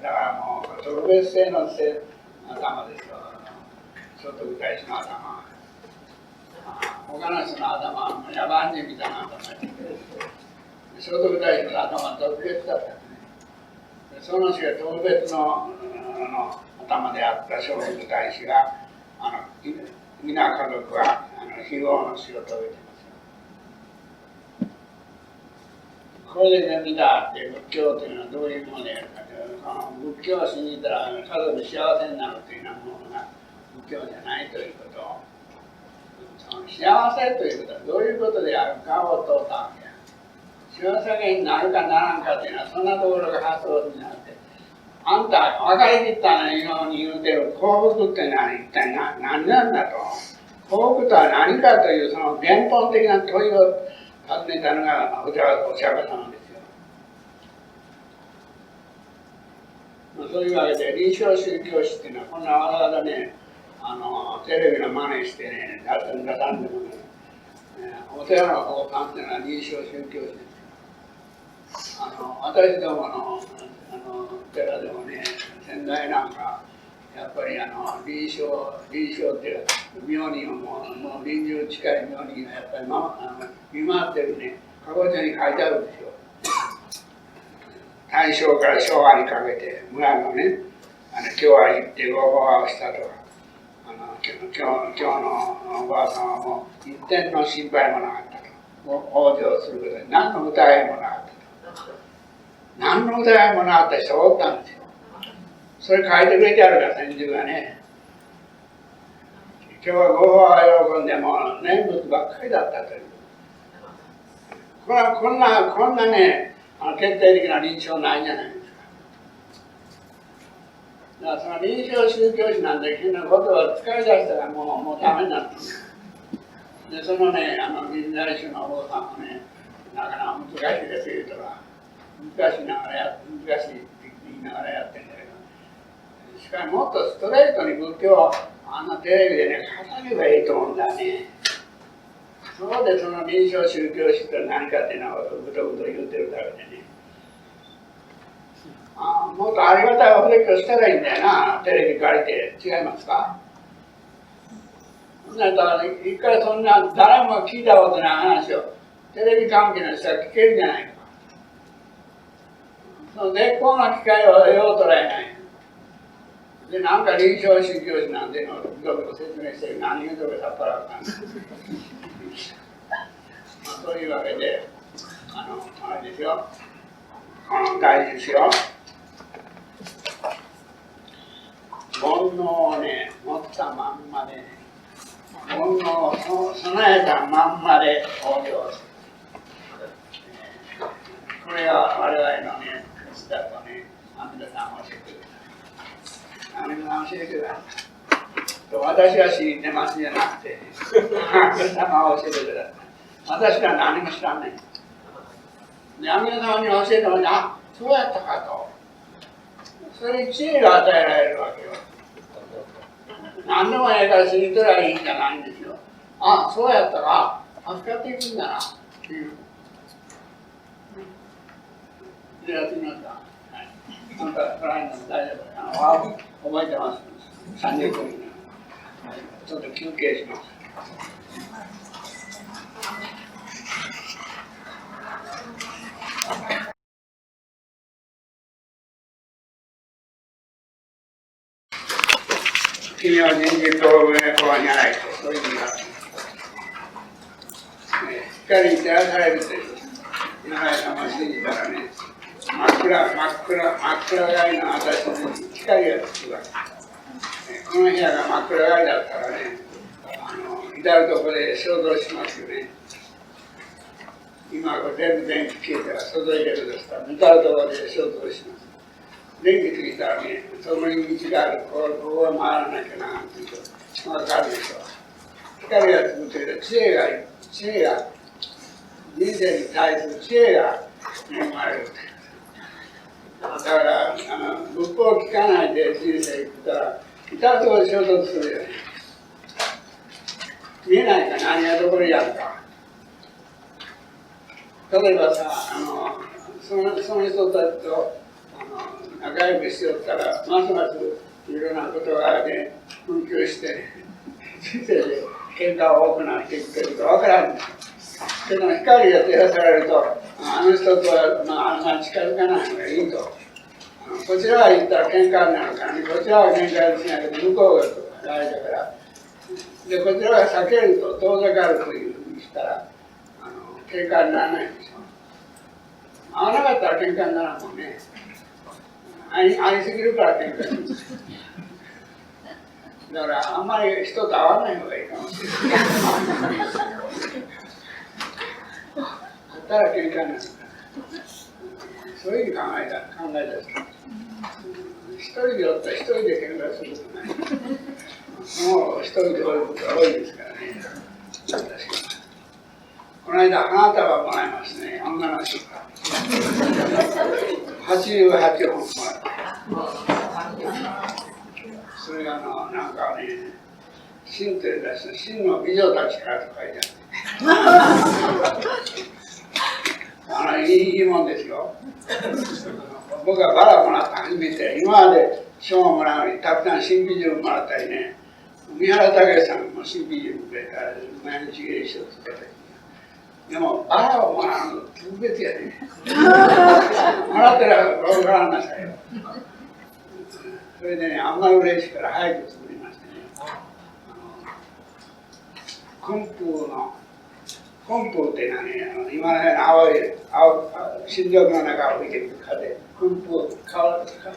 た。だからもう特別性の頭ですよ。聖徳太子の頭。他の人の頭は野蛮人みたいな頭で、聖徳太子の頭は特別だったんですね。その人が特別の頭であった聖徳太子が、皆家族は非業の仕事を得てますよ。これで見たって仏教というのはどういうものであるかというと、仏教を信じたら家族幸せになるというようなものが仏教じゃないということを、幸せということはどういうことであるかを問うたわけや。幸せになるかならんかというのはそんなところが発想になって、あんた分かりきったように言うてる幸福ってのは一体何なんだと。幸福とは何かというその根本的な問いを尋ねたのがお釈迦様ですよ。そういうわけで臨床宗教師っていうのはこんなわざわざね、テレビの真似してね、出さんでもね、お寺の法官っていうのは臨床宗教師です。私どもの寺でもね、先代なんかやっぱり臨床っていうか、病人をもう臨終近い病人がやっぱり見回ってるね、過去帳に書いてあるんですよ。大正から昭和にかけて、村のね、今日は行ってご法話をしたとか、今日のおばあさんはもう一点の心配もなかったと。往生することに何の疑いもなかったと。何の疑いもなかった人がおったんですよ。それ書いてくれてあるから、先生がね。今日はご法話を喜んでも念仏ばっかりだったという。こんなね、決定的な臨床ないじゃないですか。だからその臨床宗教師なんて変なことを使い出したらもうダメになったんです。で、そのね、臨済宗のお坊さんもね、なかなか難しいです言うとか、難しいって言いながらやってるんだけど、しかしもっとストレートに仏教をテレビでね、語ればいいと思うんだね。そこでその臨床宗教師って何かっていうのをぐとぐと言ってるだけでね。もっとありがたいお説教したらいいんだよな、テレビ借りて。違いますか？だから一回そんな誰も聞いたことない話をテレビ関係の人は聞けるじゃないか。その絶好の機会を得ようとらえない。で、なんか臨床宗教師なんていうのを説明して何言うとかさっぱらわかんない。そういうわけで、あれですよ。大事ですよ。煩悩をね、持ったまんまでね、煩悩を備えたまんまで往生する。これが我々のね、口だとね、阿弥陀さん教えてください。阿弥陀さん教えてください。私は知ってますじゃなくて、阿弥陀様が教えてください。私は何も知らない。で、阿弥陀様に教えてもらって、そうやったかと。それに知恵が与えられるわけよ。何でもええから知りとりゃいいんじゃないんですよ。そうやったか、助かっていくんだな、っていう。で、やってみますか。はい。なんか、この間も大丈夫。覚えてます。30分。ちょっと休憩します。君は人間と上の子はにゃないと、そういう意味がある。光に照らされるという、今の話にいたらね、真っ暗がりの私に光がつくわけ。この部屋が真っ暗がりだったらね、至るところで想像しますよね。今これ全部電気消えたら外へ出るですから、至るところで想像します。電気ついたらね、その入り口がある、ここは回らなきゃなっていうと分かるでしょう。光がつくというと知恵が人生に対する知恵が生まれる。だから仏法を聞かないで人生行ったら至るところで衝突するよね。見えないか何がどこでやるか。例えばさ、その人たちと仲良くしよったらますますいろんなことがね紛糾して人生で喧嘩が多くなっていくということは分からんですよ。けど光が照らされると人とはあんまり近づかないのがいいと。こちらは言ったら喧嘩になるからね、こちらは喧嘩にしないけど向こうが大事だから。で、こちらが避けると遠ざかるというふうにしたら喧嘩にならないでしょ。合わなかったら喧嘩にならんもんね。会いすぎるから喧嘩になる。だからあんまり人と会わない方がいいかもしれない。だったら喧嘩になる。そういうふうに考えたす。一人でおったら一人で喧嘩することない。もう一人でおることが多いですからね。この間花束もらいますね、女の人から88本もらった。それがなんかね、真というか真の美女たちからと書いてある。いいもんですよ。僕はバラもらった初めて、今まで賞をもらうのにたくさんシンビジウムもらったりね、三原武さんもシンビジウムくれたら毎日芸賞つけたり。でもバラをもらうの特別やね。もらったら分からなさいよ。それでね、あんまり嬉しいから早く作りましてね。昆布っていうのはね、今のような新緑の中を置いていく風、昆布、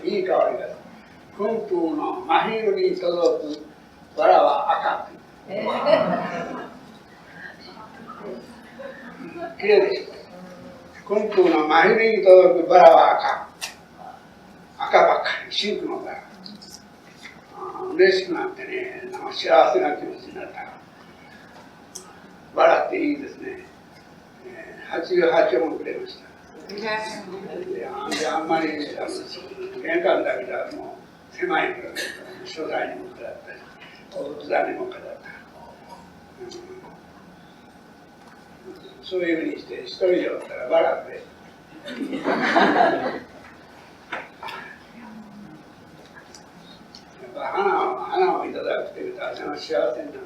いい香りがする。昆布の真昼に届くバラは赤く。きれいでしょ。昆布の真昼に届くバラは赤ばっかり、シンクのバラ。嬉しくなってね、幸せな気持ちになった。バラっていいですね。88本くれました。あんまり玄関だけではもう狭いからね、書斎にも飾ったり、お仏壇にも飾った。そういうふうにして一人でおったらバラで。花をいただくというと、私は幸せになる。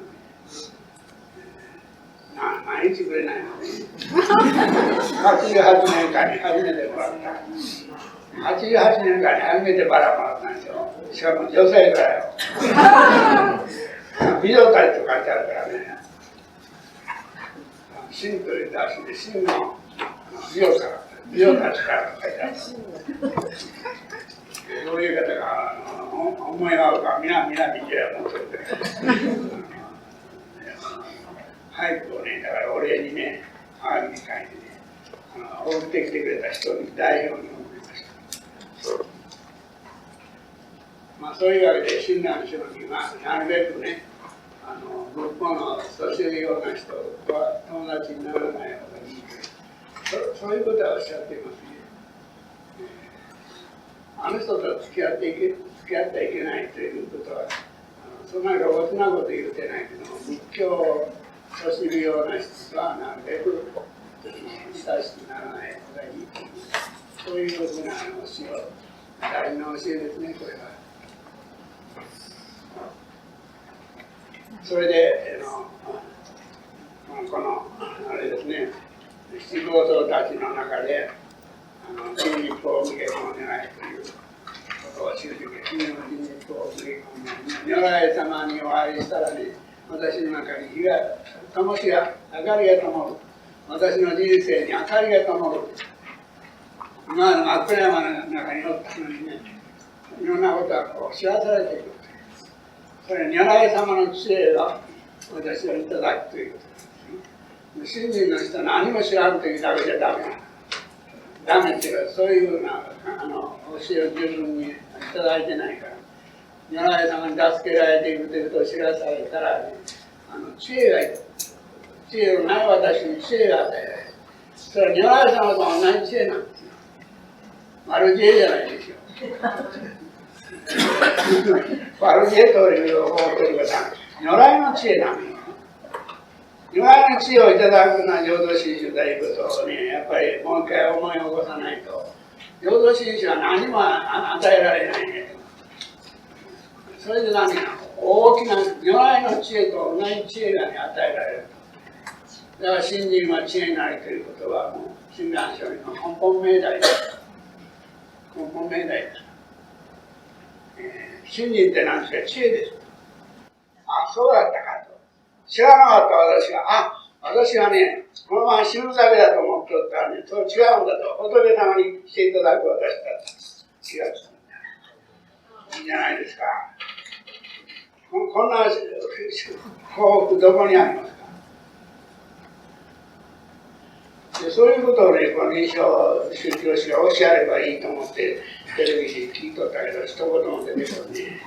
毎日くれないのね。88年間に初めてもらった。88年間に初めてバラもらったんですよ。しかも女性からよ。美女たちと書いてあるからね。真という出しで、真の美女たちから書いてある。そういう方が思い合うか、皆見てやもうそれで。俳句をね、だからお礼にね、ハガキに書いてね、送ってきてくれた人に代表に思いました。そういうわけで、親鸞聖人はなるべくね、仏法の年寄りような人は友達にならない方がいいそういうことはおっしゃっていますね。あの人と付き合ってはいけないということは、そんなろくなこと言うてないけども、仏教を知るような人はなるべく親しくならない方がいいという、そういうふうな教えを、大事な教えですね、これは。それで、この、あれですね、七宝僧たちの中で、人日法を向け込めないということを知るとき、人日法を向け込めない。如来様にお会いしたらね、私の中に火が、灯しが、明かりが灯る。私の人生に明かりが灯る。今の真っ暗山の中におったのにね、いろんなことがこう知らされていく。それは如来様の知恵が私をいただくということですね。信心の人は何も知らんというだけじゃダメな。ダメっていうか、そういうふうな教えを自分にいただいてないから。如来様に助けられているということを知らされたら、ね、知恵がいる。知恵のない私に知恵が与えられる。それは如来様と同じ知恵なんですよ。丸知恵じゃないですよ。悪知恵という方法ということは、如来の知恵なのよ。如来の知恵をいただくのは浄土真宗ということをね、やっぱりもう一回思い起こさないと、浄土真宗は何も与えられないね。それで何か大きな如来の知恵と同じ知恵が、ね、与えられる。だから信心は知恵なりということは、もう親鸞聖人の根本命題です。根本命題です。信心って何ですか？知恵です。あ、そうだったかと。知らなかった私が、私はね、このまま死ぬだけだと思っておったらね、そう違うんだと。仏様にしていただく私だと。気がつくんだ。いいんじゃないですか。こんな幸福どこにありますか。でそういうことをね、この臨床宗教師がおっしゃればいいと思ってテレビで聞いとったけど、一言も出てこね、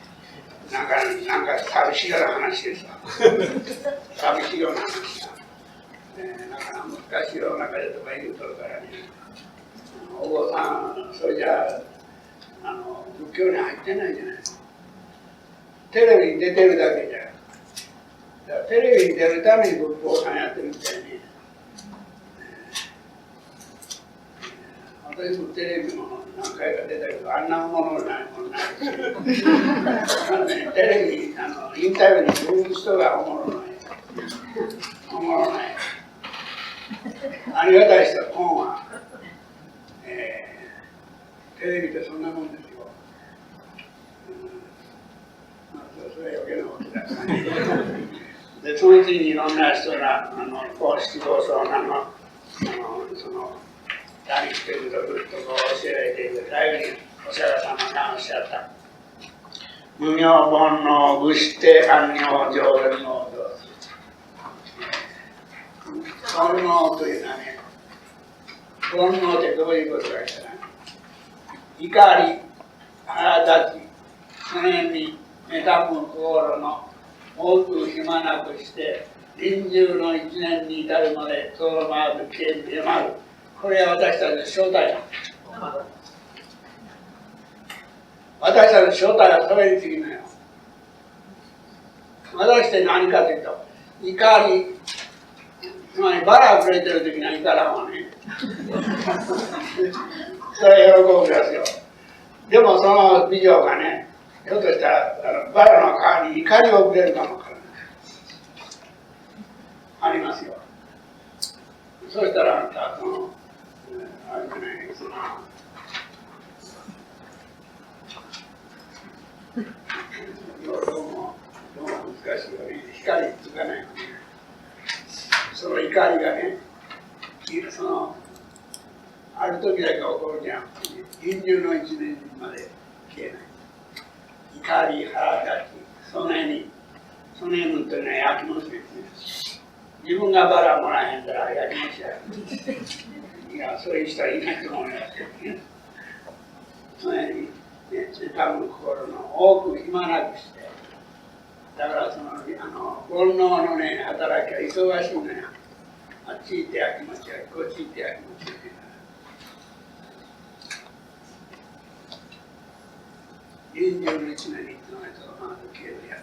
なんか寂しいような話ですわ。寂しいような話だ。なかなか難しい世の中でとか言うとるからね、お坊さん、それじゃ仏教に入ってないじゃないですか。テレビに出てるだけじゃ。だからテレビに出るために仏法さんやってるみたいに、私もテレビも何回か出たけど、あんなものないもんないし、テレビ、インタビューに呼ぶ人がおもろない。おもろない。ありがたい人は本は、テレビってそんなもんですよ。それは余計なことだからね。で、その次にいろんな人が、公式放送その、何してるとこを教えられている最後にお釈迦様がおっしゃった。無明煩悩具して安行浄土に応答する。煩悩というのはね、煩悩ってどういうことかしたら、怒り、腹立ち、その辺に妬む心の多く暇なくして、臨終の一年に至るまでその回る消えてまる。これは私たちの正体だ。私たちの正体はそれに過ぎないよ。私って何かというと、怒り、つまりバラをくれてる時には怒らんわね。それは喜ぶんですよ。でもその美女がね、ひょっとしたらバラの代わりに怒りをくれるかもわからない。ありますよ。そうしたらあなた、あれじゃないですか。どうも難しいよね。光つかないよね。その怒りがね、ある時だけ起こるじゃん。臨終の一年まで消えない。怒り、腹立ち、その辺というのは焼きもちですね。自分がバラもらえへんから焼きもちや。いや、そういう人はいないと思いますけどね。その辺に、妬む心の多く暇なくして、だから煩悩のね、働きは忙しいのよ。あっち行って焼きもちや、こっち行って焼きもちや。臨終の一年にいつの間にかまず消えるや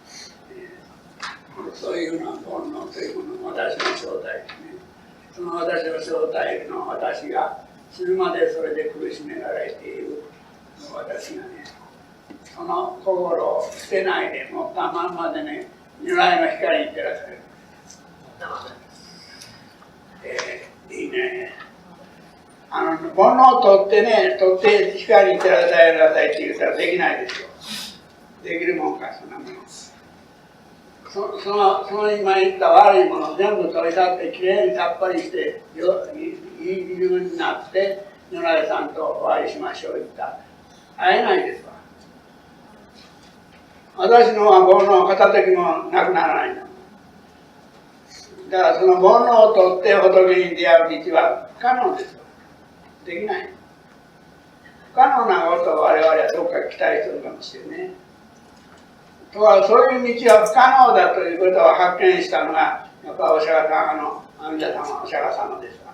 つ。そういうのは煩悩というものの私の正体ですね。その私の正体の私が死ぬまでそれで苦しめられている私がね、その心を捨てないで持ったまんまでね、如来の光に照らされる。いいね。煩悩を取って光に照らされなさいって言ったらできないですよ。できるもんか、そんなもの。その今言った悪いものを全部取り去ってきれいにさっぱりしていい自分になって如来さんとお会いしましょう言ったら会えないですわ。私のは煩悩を片時もなくならないの。だからその煩悩を取って仏に出会う道は不可能ですよ。できない。不可能なことを我々はどっか期待するかもしれないね。とはそういう道は不可能だということを発見したのがやっぱお釈迦様の阿弥陀様のお釈迦様ですわ。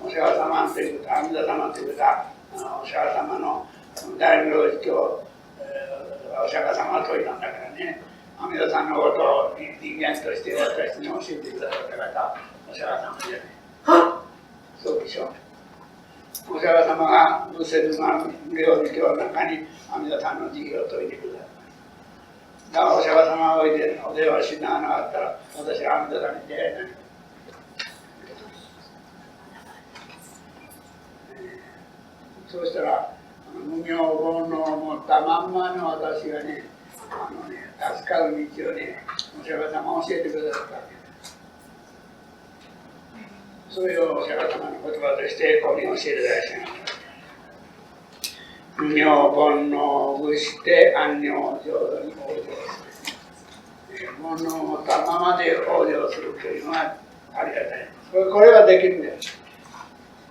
お釈迦様ということ阿弥陀様ということはお釈迦様の大名字をお釈迦様が説いたんだからね。阿弥陀さんのことを人間として私に教えてくださった方お釈迦様じゃない。そうでしょ。お釈迦様が仏説の領事教の中に阿弥陀さんの授業を説いてくださった。だからお釈迦様がおいでお電話しながらなかったら私は阿弥陀さんに出会えない。そうしたら無明煩悩を持ったまんまの私がね、助かる道をね、お釈迦様が教えてくださったわけです。それをお釈迦様の言葉としてここに教えていらっしゃいます。無明煩悩を具して安行浄土に往生する。煩悩を持ったままで往生するというのはありがたい。これはできるんです。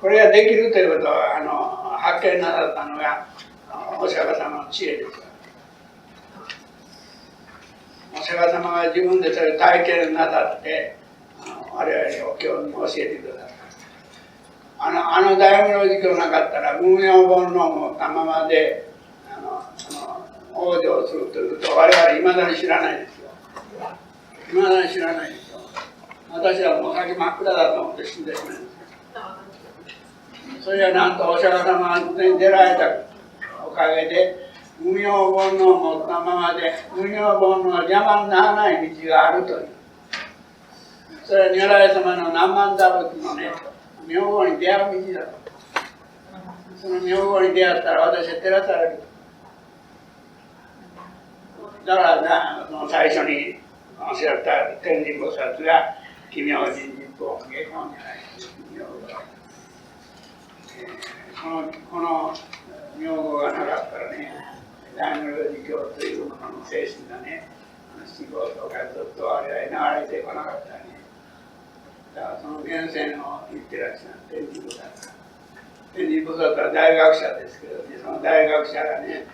これができるということは発見なさったのがお釈迦様の知恵です。お釈迦様が自分でそれを体験なさって我々を教に教えてくださった。大名事教なかったら無明煩悩を持ったままで往生するということを我々いまだに知らないですよ。いまだに知らないですよ。私はもう先真っ暗だと思って死んでしまいます。それはなんとお釈迦様に出られたおかげで、無明煩悩を持ったままで、無明煩悩の邪魔にならない道があるという。それは如来様の何万打仏のね、名号に出会う道だと。その名号に出会ったら私は照らされる。だからその最初におっしゃった天神菩薩が奇妙人実法を下品じゃないこの名号がなかったらね、大無量寿経というものの精神がね、思考とかずっと我々流れてこなかったね。だからその源泉を言ってらっしゃる天神菩薩。天神菩薩は大学者ですけどね、その大学者がね、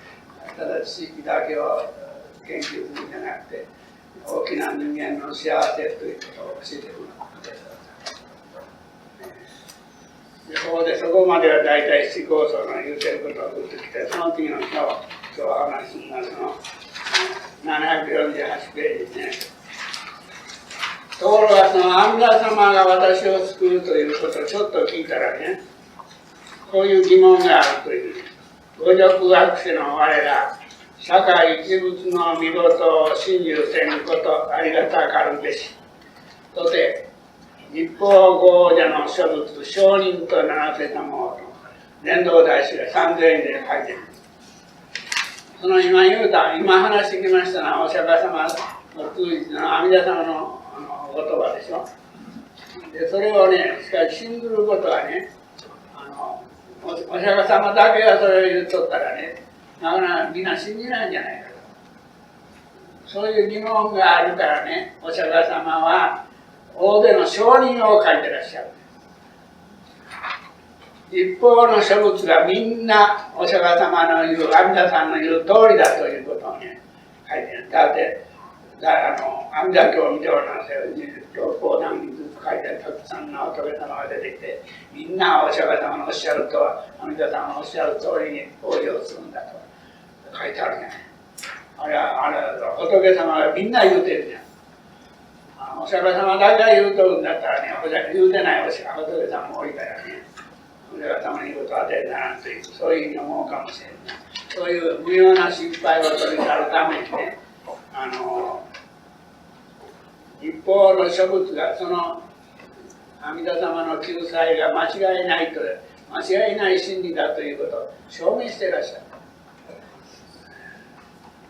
ただ知識だけを研究するんじゃなくて、大きな人間の幸せということを教えてくれるのです。そこまでは大体思考層の言うてることをずっときて、その次の今日は話すのはその748ページですね。ところがその阿弥陀様が私を救うということをちょっと聞いたらね、こういう疑問があるという。五辱学生の我ら、社会一物の見事を信じせんことありがたかるべし。とて、立法合者の書物、証人と名らせたものと、伝道大師が3000円で書いてる。その今話してきましたのは、お釈迦様の通じての阿弥陀様の言葉でしょ。で、それをね、しかし信ずることはね、お釈迦様だけがそれを言っとったらね、なかなかみんな信じないんじゃないかと。そういう疑問があるからね、お釈迦様は大勢の証人を書いてらっしゃる。一方の書物がみんなお釈迦様の言う、阿弥陀さんの言う通りだということをね、書いてる。だって、阿弥陀経を見ておられますよ。六法談義ずつ書いてたくさんの仏様が出てきて、みんなお釈迦様のおっしゃるとは、阿弥陀様のおっしゃる通りに応用するんだと書いてあるね。あれは仏様がみんな言うてるじゃん。お釈迦様だけが言うとるんだったらね、言うてないお釈迦仏様も多いからね、お釈迦様に言うと当てにならんという、そういうふうに思うかもしれない。そういう無用な失敗を取り去るためにね、一方の書物がその阿弥陀様の救済が間違いないと、間違いない真理だということを証明していらっしゃる。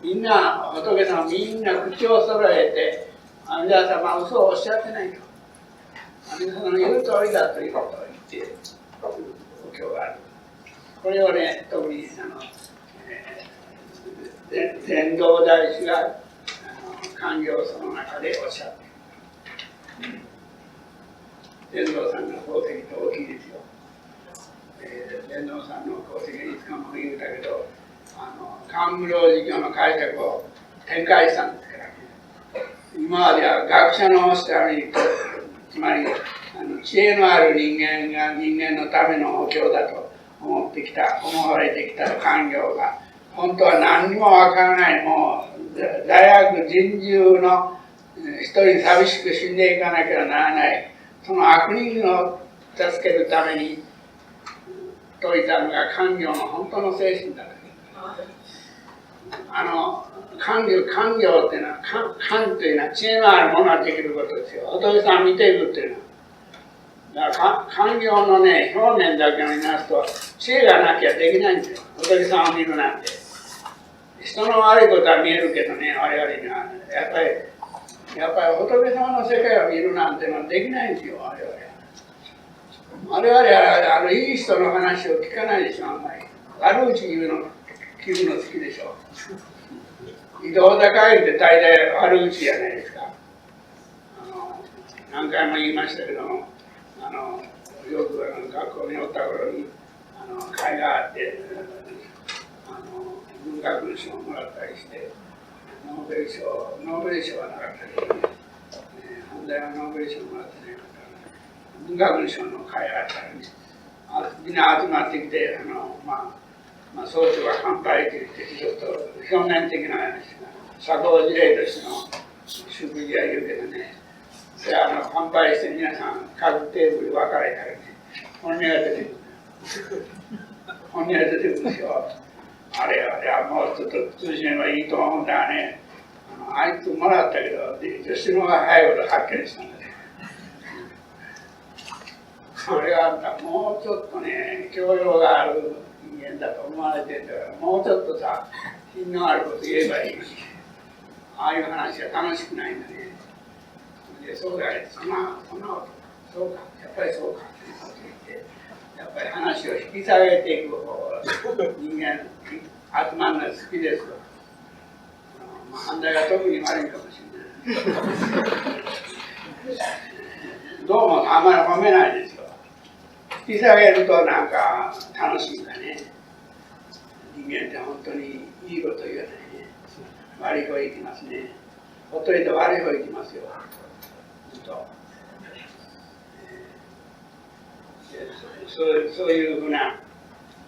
みんな、仏様みんな口を揃えて、阿弥陀様は嘘をおっしゃってないと。阿弥陀様の言う通りだということを言っているお経がある。これをね、特に伝道大師が勧業その中でおっしゃっている。伝道さんの功績と大きいですよ。伝道さんの功績いつかも言うたけど、漢無量寿経の解釈を展開したんですからね。今までは学者のおっしゃるに、つまり知恵のある人間が人間のためのお経だと思われてきた官業が、本当は何にもわからない、もう大悪人獣の一人寂しく死んでいかなければならない、その悪人を助けるために説いたのが官業の本当の精神だと。官業っていうのは、官というのは知恵のあるものができることですよ。仏さん見ていくっていうのは。だから官業のね、表面だけを見ますと、知恵がなきゃできないんですよ。仏さんを見るなんて。人の悪いことは見えるけどね、我々には。やっぱり仏様の世界を見るなんてのはできないんですよ、我々は。我々は、いい人の話を聞かないでしょ、あんまり。悪口言うの、聞くの好きでしょ。移動高いって大体悪口じゃないですか。何回も言いましたけども、よく学校におった頃に会があって、文学賞をもらったりして、ノーベル賞はなかったけどね、本来はノーベル賞をもらってないから文学賞の会があったらね、みんな集まってきて、総長が乾杯と言って、ちょっと表面的な話が、社交辞令としての食事は言うけどね、それは乾杯して皆さん、各テーブル分かれたらね、この目が出てくる。本人は出てくるんですよ。あれもうちょっと通じればいいと思うんだがね、あいつもらったけど、女子の方が早いことはっきりしたんだね。それがもうちょっとね、教養がある人間だと思われてるんだから、もうちょっとさ、品のあること言えばいいのに、ああいう話が楽しくないんだね。で、そうだよ、そんなこと、そうか、やっぱりそうかっていうこと言って、やっぱり話を引き下げていく方人間、集まるのは好きですよ。反対が特に悪いかもしれない。どうもあんまり褒めないですよ。引き下げるとなんか楽しいんだね。人間って本当にいいこと言わないね。悪い方行きますね。ほっといて悪い方行きますよ。そういうふうな、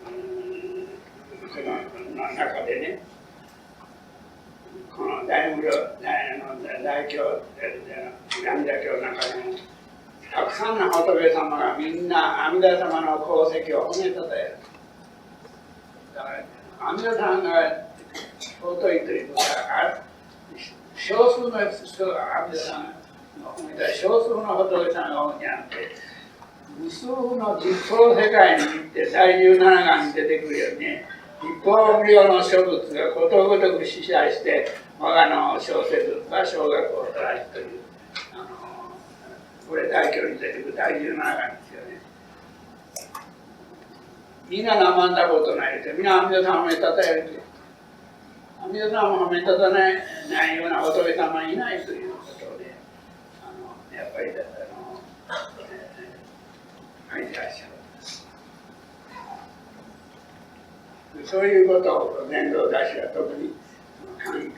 その中でね、この大教、阿弥陀経の中でも、たくさんの仏様がみんな阿弥陀様の功績を褒めたたえる。だから阿弥陀さんが尊いということは、少数の阿弥陀さんが褒めた少数の仏様が多いんじゃなくて、無数の実相世界に行って第17巻に出てくるようにね、一方無量の諸仏がことごとく支配して我がの小説は小学をたらしという、これ大教に出てくる第17巻ですよね。みんな生んだことないで、みんな阿弥陀様を褒めたたえるという。阿弥陀様を褒めたたないような仏様いないということで、やっぱり書いてらっしゃる。そういうことを伝道大師が特に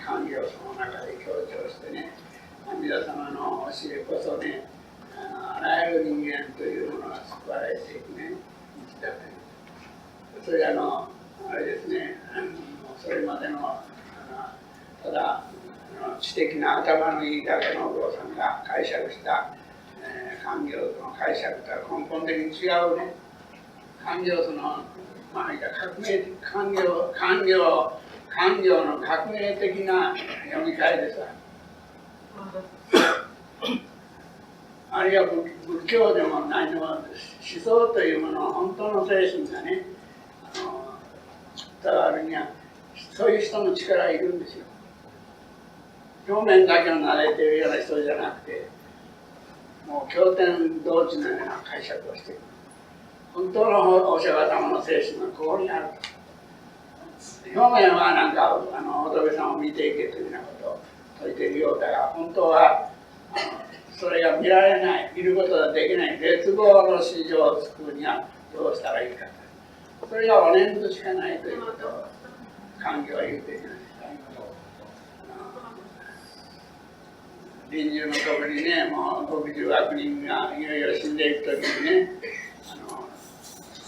官業その中で強調してね、阿弥陀様の教えこそね、あらゆる人間というものが救われていくね、道だという。それあれですね、それまでのただ知的な頭のいいだけのお坊さんが解釈した官業との解釈とは根本的に違うね。官業との革命的官業の革命的な読み替えでさ。あるいは仏教でも何でも思想というものの本当の精神がね、伝わるにはそういう人の力がいるんですよ。表面だけを慣れているような人じゃなくて、もう経典同地のような解釈をしている。本当のお釈迦様の精神はここにあると。表面はなんか仏様を見ていけというようなことを説いているようだが、本当はそれが見られない、見ることができない絶望の市場を作るにはどうしたらいいかと。それがお念仏しかないということを環境は言うているんです。臨終のとこにね、もう60悪人がいよいよ死んでいくときにね、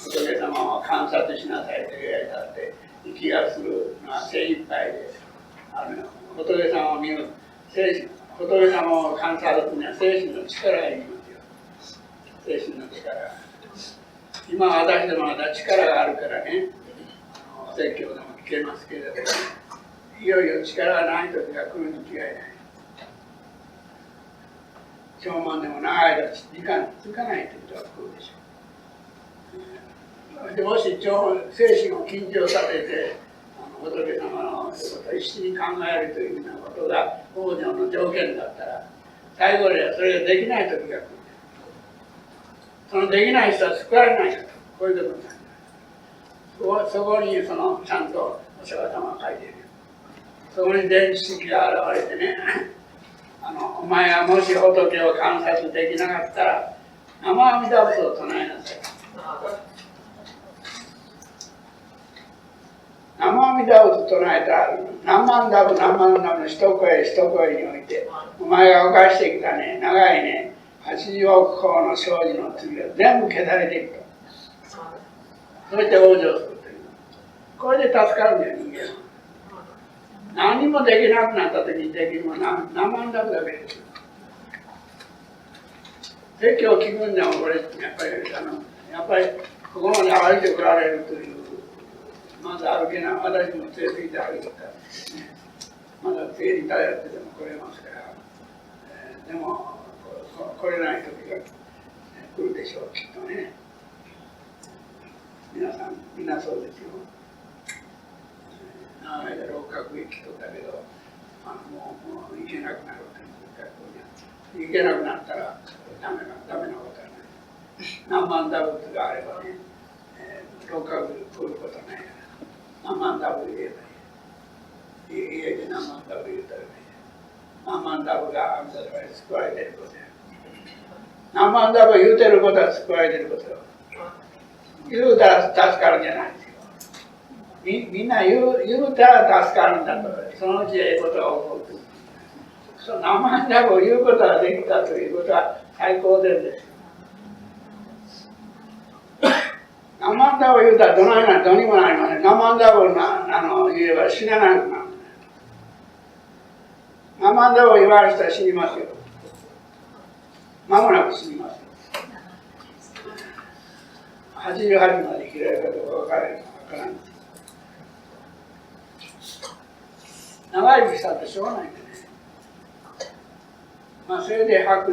仏様を観察しなさいと言われたって、息がするのは精一杯で、仏様を見る、仏様を観察するには精神の力がいりますよ。精神の力が。今私どもまだ力があるからね、お説教でも聞けますけれども、いよいよ力がない時が来るに違いない。長満でも長い間時間続かないということが来るでしょう。でもし精神を緊張させて仏様のことを一緒に考えるというようなことが往生の条件だったら、最後ではそれができない時が来る。そのできない人は救われないと、こういうことになる。そこにちゃんとお釈迦様が書いている。そこに電子式が現れてね、お前がもし仏を観察できなかったら、南無阿弥陀仏を唱えなさい。南無阿弥陀仏を唱えたら、何万ダブ何万ダブの一声一声において、お前が犯してきたね、長いね、80億個の生死の罪が全部消されていくと。そして往生するという。これで助かるんだよ、人間は。何もできなくなった時にできるのは何万ダブだけです。説教を聞くんでもこれやっぱりここまで歩いてこられるという、まず歩けない、私も連れていて歩いてたんですね。まだ手に頼ってでも来れますから、でも来れない時が来るでしょう、きっとね。皆さん、みんなそうですよ。長い間老学駅とだけど、もう行けなくなるわけです、学校に。行けなくなったらダメなことはない。何万ダブルがあればね、老学来ることはないから、何万ダブル言えばいい。家で何万ダブル言ったらいい。何万ダブルがあんたとかで救われてることや。何万ダブル言うてることは救われてることよ。言うたら助かるんじゃないですよ。みんな言うたら助かるんだと、そのうちええことが起こる。その何万ダブル言うことができたということは最高です。何万ダブル言うたらどにもなりません。何万ダブル言えば死ななくなる。何万ダブル言われる人は死にますよ。間もなく死にますよ。88まで生きられるかどうか分からない。長生きしたってしょうがないんでね。まあそれで100まで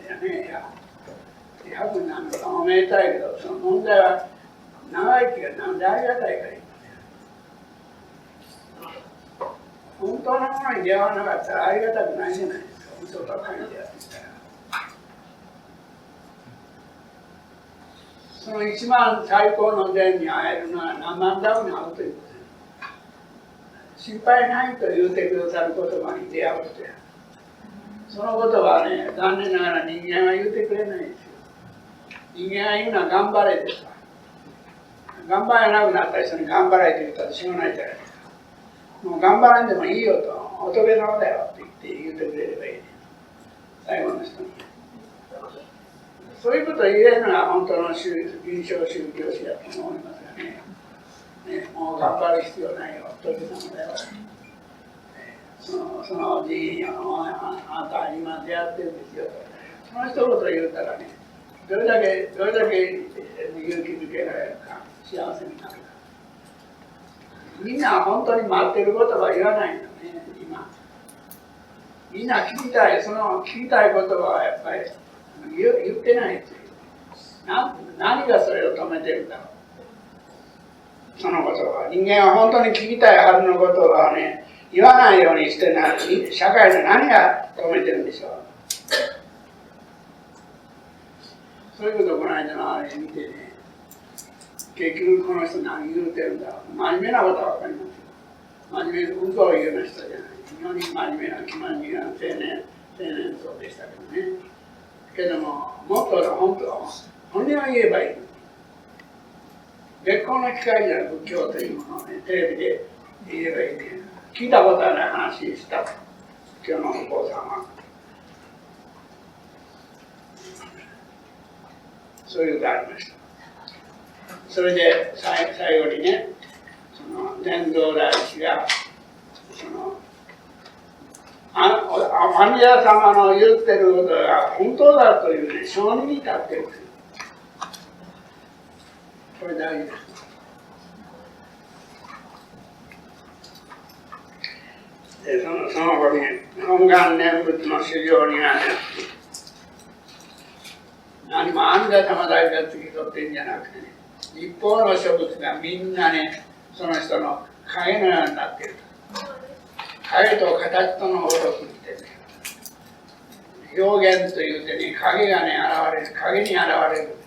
やね。100になるのかおめでたいけど、その問題は長生きがなんでありがたいか言いますよ。本当のものに出会わなかったらありがたくないじゃないですか。嘘ばかりでやってきたら。その一番最高の善に会えるのは何万ダブルに会うということです。心配ないと言うてくださる言葉に出会う人や。その言葉はね、残念ながら人間は言うてくれないですよ。人間が言うのは頑張れですわ。頑張れなくなった人に頑張れと言ったらしょうがないじゃないですか。もう頑張らんでもいいよと、仏様だよって言ってくれればいいね。最後の人に。そういうことを言えるのが本当の臨床宗教師だと思いますよね。もう頑張る必要ないよ、仏様だよ。その寺院をあなた今出会ってるんですよと。その一言言うたらね、どれだけ勇気づけられるか、幸せになるか。みんな本当に待ってる言葉言わないんだね、今。みんな聞きたいことはやっぱり言ってないという。何がそれを止めてるんだろう。そのことは。人間は本当に聞きたいはずのことはね、言わないようにして社会で何が止めてるんでしょう。そういうことをこの間のあれ見てね、結局この人何言うてるんだろう。真面目なことは分かりますよ。真面目な嘘を言うような人じゃない。非常に真面目な気まじな青年層でしたけどね。けども、もっと本音を言えばいい。絶好の機会じゃ仏教というものをね、テレビで言えばいいね。聞いたことはない話した。今日のお坊さんは。そういうことがありました。それで最後にね、伝道大師が、阿弥陀様の言ってることが本当だというね、証人に立っている。これ大事です。でその後に、本願念仏の修行にはね、何も阿弥陀様だけが突き取ってんじゃなくてね、一方の諸仏がみんなね、その人の影のようになっている。影と形とのごとくってね、表現というてね、影がね、現れる、影に現れる。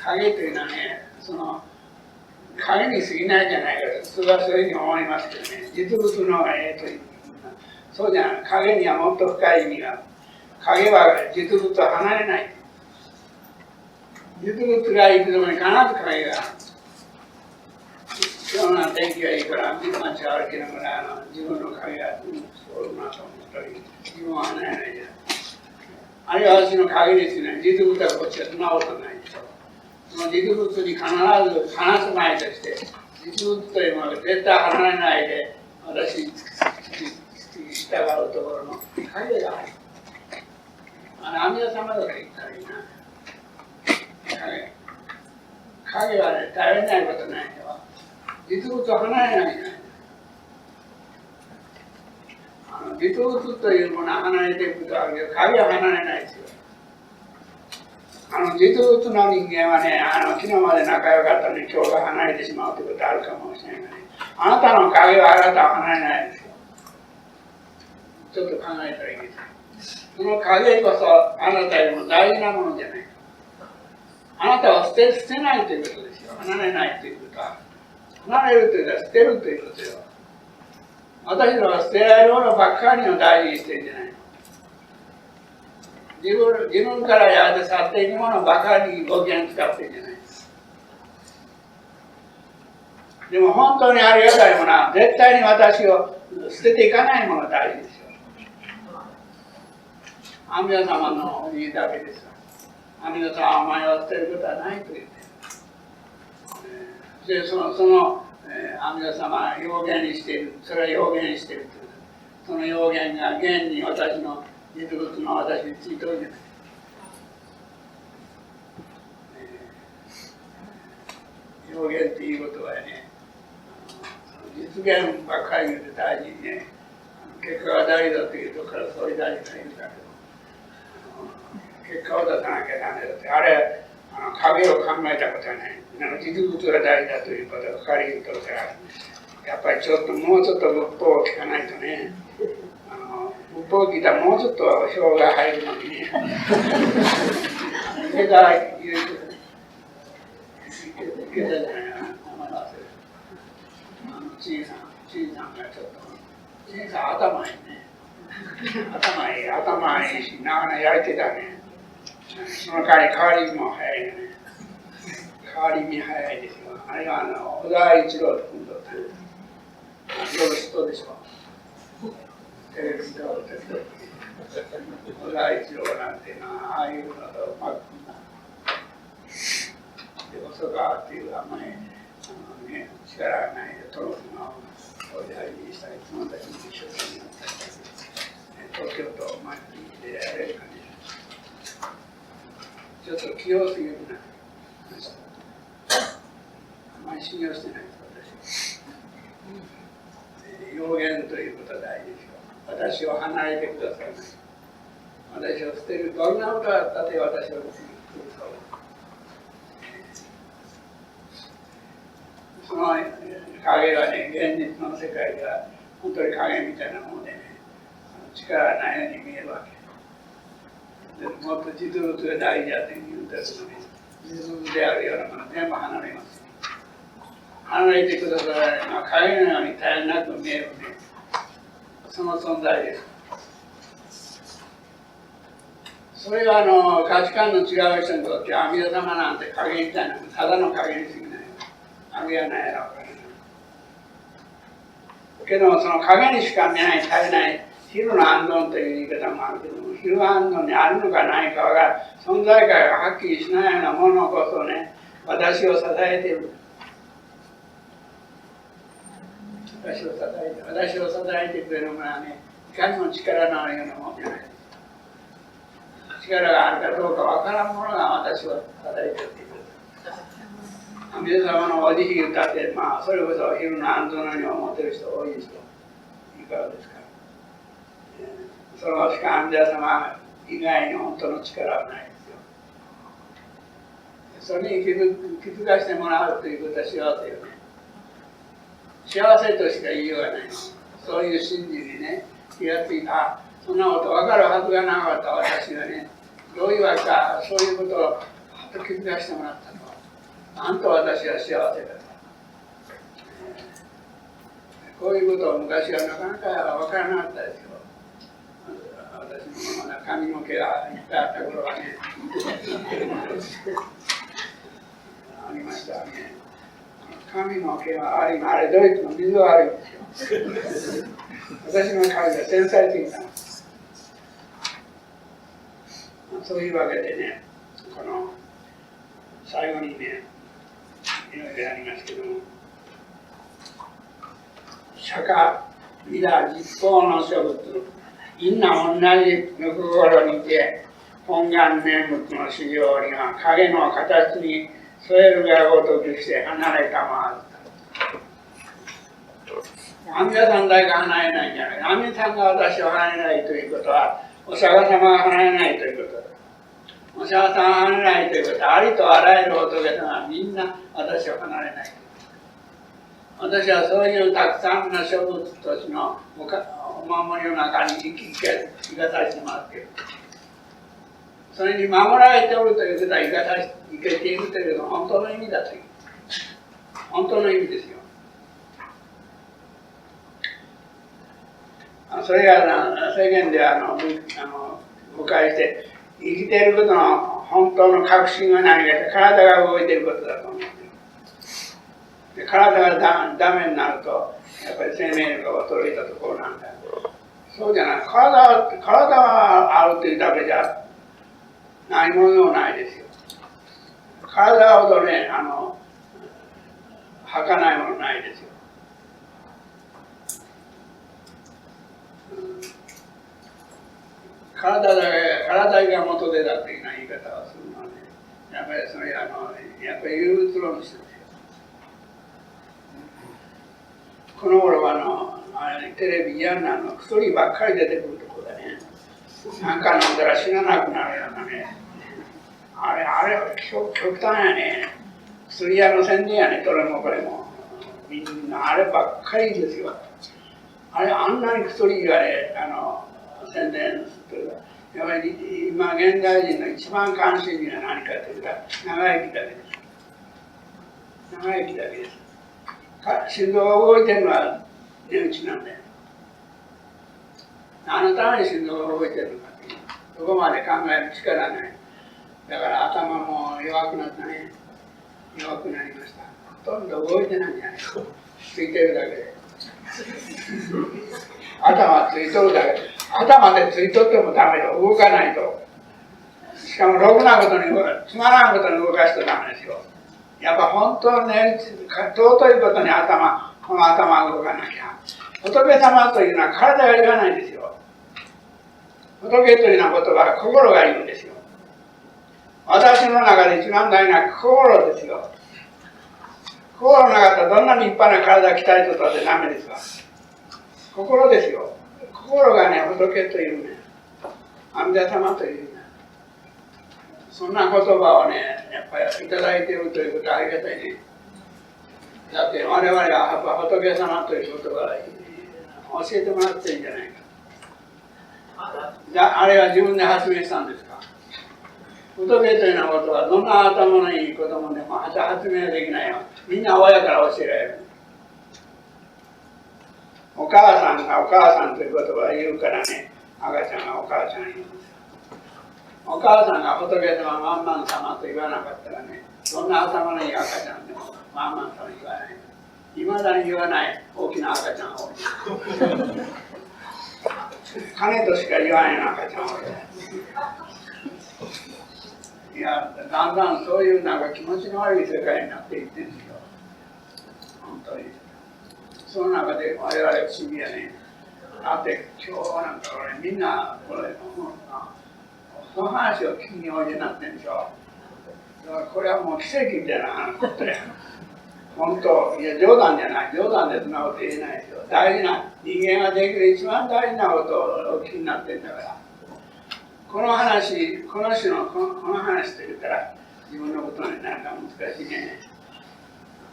影というのはね、影に過ぎないじゃないかと、普通はそういうふうに思いますけどね、実物のという。そうじゃない、影にはもっと深い意味がある。影は実物と離れない。実物が行くところに必ず影がある。今日の天気がいいから街を歩きながら自分の影がそうるなと思ったり、自分は離れないじゃない。あれは私の影ですよね。実物はこっちはそんなことないでしょう。その実物に必ず離すまいとして、実物というものが絶対離れないで、私に従うところの影がある。阿弥陀様だと言ったらいいな。影がある。影はね、耐えないことないよ。実物を離れないんだよ。実物というものは離れていくことはあるけど、影は離れないですよ。実物の人間はね、昨日まで仲良かったのに今日が離れてしまうということあるかもしれないがね、あなたの影はあなたは離れないですよ。ちょっと考えたらいいです。その影こそあなたよりも大事なものじゃないか。あなたを捨てないということですよ。離れないということは。離れるというのは捨てるということよ。私らは捨てられるものばっかりを大事にしてるんじゃないの。自分からやって去っていくものばかりにご機嫌使ってるんじゃないです。でも本当にありがたいものは絶対に私を捨てていかないものが大事ですよ。阿弥陀様のおじぎだけです。阿弥陀様はお前を捨てることはないと言ってる。でその阿弥陀様は要言にしている。それは要言にしているという。その要言が現に私の実物の私についておるじゃない。要言っていうことはね、実現ばっかり言うと大事にね、結果が大事だというところからそういう大事な言うんだけど、結果を出さなきゃダメだって、あれ、影を考えたことはない。実物が大事だということが分かり言うとるから、やっぱりもうちょっと仏法を聞かないとね、仏法を聞いたらもうちょっと票が入るのにね、池田言うと、池田じゃないな、名前忘れる。小さんがちょっと、小さん頭いいね。頭いいし、なかなかやれてたね。その代わりも早いよね。代わりに早いですよ。あれは小田一郎君とっていう、人でしょ。テレビと小田一郎なんていうのは、ああいうのとうまくな。で、細川っていうあんまり力がないで、トロフィーをお大事にしたり、そのたちに一生懸命やったり、東京都を前にでやれる感じ。ちょっと器用すぎるな。あまり信用してないです、私。要言ということは大事ですよ。私を離れてください。私を捨てる。どんなことがあったって私を捨てる。その影はね、現実の世界では本当に影みたいなものでね、力がないように見えるわけ。もっと実物が大事だと言うんだけどね、実物であるようなもの全部離れます。離れてくださるのは影のように絶えなく見えるね、その存在です。それが価値観の違う人にとって阿弥陀様なんて影みたいな、ただの影に過ぎない。影はないやろうからね。けどもその影にしか見えない、絶えない、昼の安頓という言い方もあるけども、昼安頓にあるのかないかが存在感がはっきりしないようなものこそね、私を支えている。私を支えてくれるものはね、いかにも力のあるようなものじゃない。力があるかどうかわからんものが私を支えてくれる。阿弥陀様のお慈悲歌って、それこそ昼の安頓のように思っている人多いですよ。いかがですか。そのしか阿弥陀様以外に本当の力はないですよ。それに気づかせてもらうということは幸せよね。幸せとしか言いようがない。そういう真理にね、気がついた。そんなこと分かるはずがなかった私がね、どういうわけか、そういうことをはっと気づかせてもらったと。なんと私は幸せだと。こういうことを昔はなかなか分からなかったですよ。私もまだ髪の毛がいっぱいあった頃はねありましたね。髪の毛はあれドイツの水は悪いんですよ。私の髪が繊細すぎたんです。そういうわけでね、この最後にね、いろいろありますけども、釈迦皆実法の諸仏、因な同じぬく心にて、本願念仏の修行には影の形に添えるがごとくして離れたまわず。阿弥陀さんだけ離れないんじゃない。阿弥陀さんが私を離れないということは、お釈迦様が離れないということだ。お釈迦様が離れないということは、ありとあらゆる仏様はみんな私を離れない。私はそういうたくさんの諸物としてのお守りの中に生かさせてもらっている。それに守られておるということは生けているというのは本当の意味だという。本当の意味ですよ。それが世間で誤解して生きていることの本当の確信は何かって体が動いていることだと思う。で体がダメになるとやっぱり生命力が衰えたところなんだ。そうじゃない。体があるというだけじゃ何ものもないですよ。体ほどね儚いものないですよ。体が元手だというような言い方をするのはね、やっぱりそれやっぱり憂鬱論の人ですよ。この頃はテレビ嫌な薬ばっかり出てくるところだね。なんか飲んだら死ななくなるようなね。あれ極端やね。薬屋の宣伝やね、どれもこれも。みんなあればっかりですよ。あんなに薬がね、宣伝するとやっぱり今現代人の一番関心には何かというと長生きだけです。長生きだけです。心臓が動いてるのは値打ちなんだよ。何のために心臓が動いてるのかっていうそこまで考える力がない。だから頭も弱くなったね。弱くなりました。ほとんど動いてないんじゃないか。ついてるだけで。頭ついとるだけで。頭でついとってもダメよ。動かないと。しかもろくなことにつまらんことに動かすとダメですよ。やっぱ本当ね、尊いことにこの頭が動かなきゃ。仏様というのは体が言わないんですよ。仏というような言葉は心が言うんですよ。私の中で一番大事な心ですよ。心の中だったらどんなに立派な体鍛えとったってダメですわ。心ですよ。心がね、仏というね、阿弥陀様というね、そんな言葉をね、やっぱりいただいているということはありがたいね。だって我々はやっぱ仏様という言葉を教えてもらっていいんじゃないか。あれは自分で発明したんですか。仏というようなことはどんな頭のいい子供でも発明できないよ。みんな親から教えられる。お母さんがお母さんという言葉を言うからね、赤ちゃんがお母ちゃん言うんですよ。お母さんが仏様ワンマン様と言わなかったらね、どんな頭のいい赤ちゃんでもワンマン様言わない。いまだに言わない大きな赤ちゃんが多い。金としか言わない赤ちゃんが多い。いや、だんだんそういうなんか気持ちの悪い世界になっていってるんですよ。本当に。その中で我々不思議やね。だって今日なんかみんなこれその話を聞きにおいでになってるんでしょ。だからこれはもう奇跡みたいなことや。本当、いや冗談じゃない。冗談でそんなこと言えないですよ。大事な、人間ができる一番大事なことをお聞きになってるんだから。この話と言ったら自分のことになるか難しいね。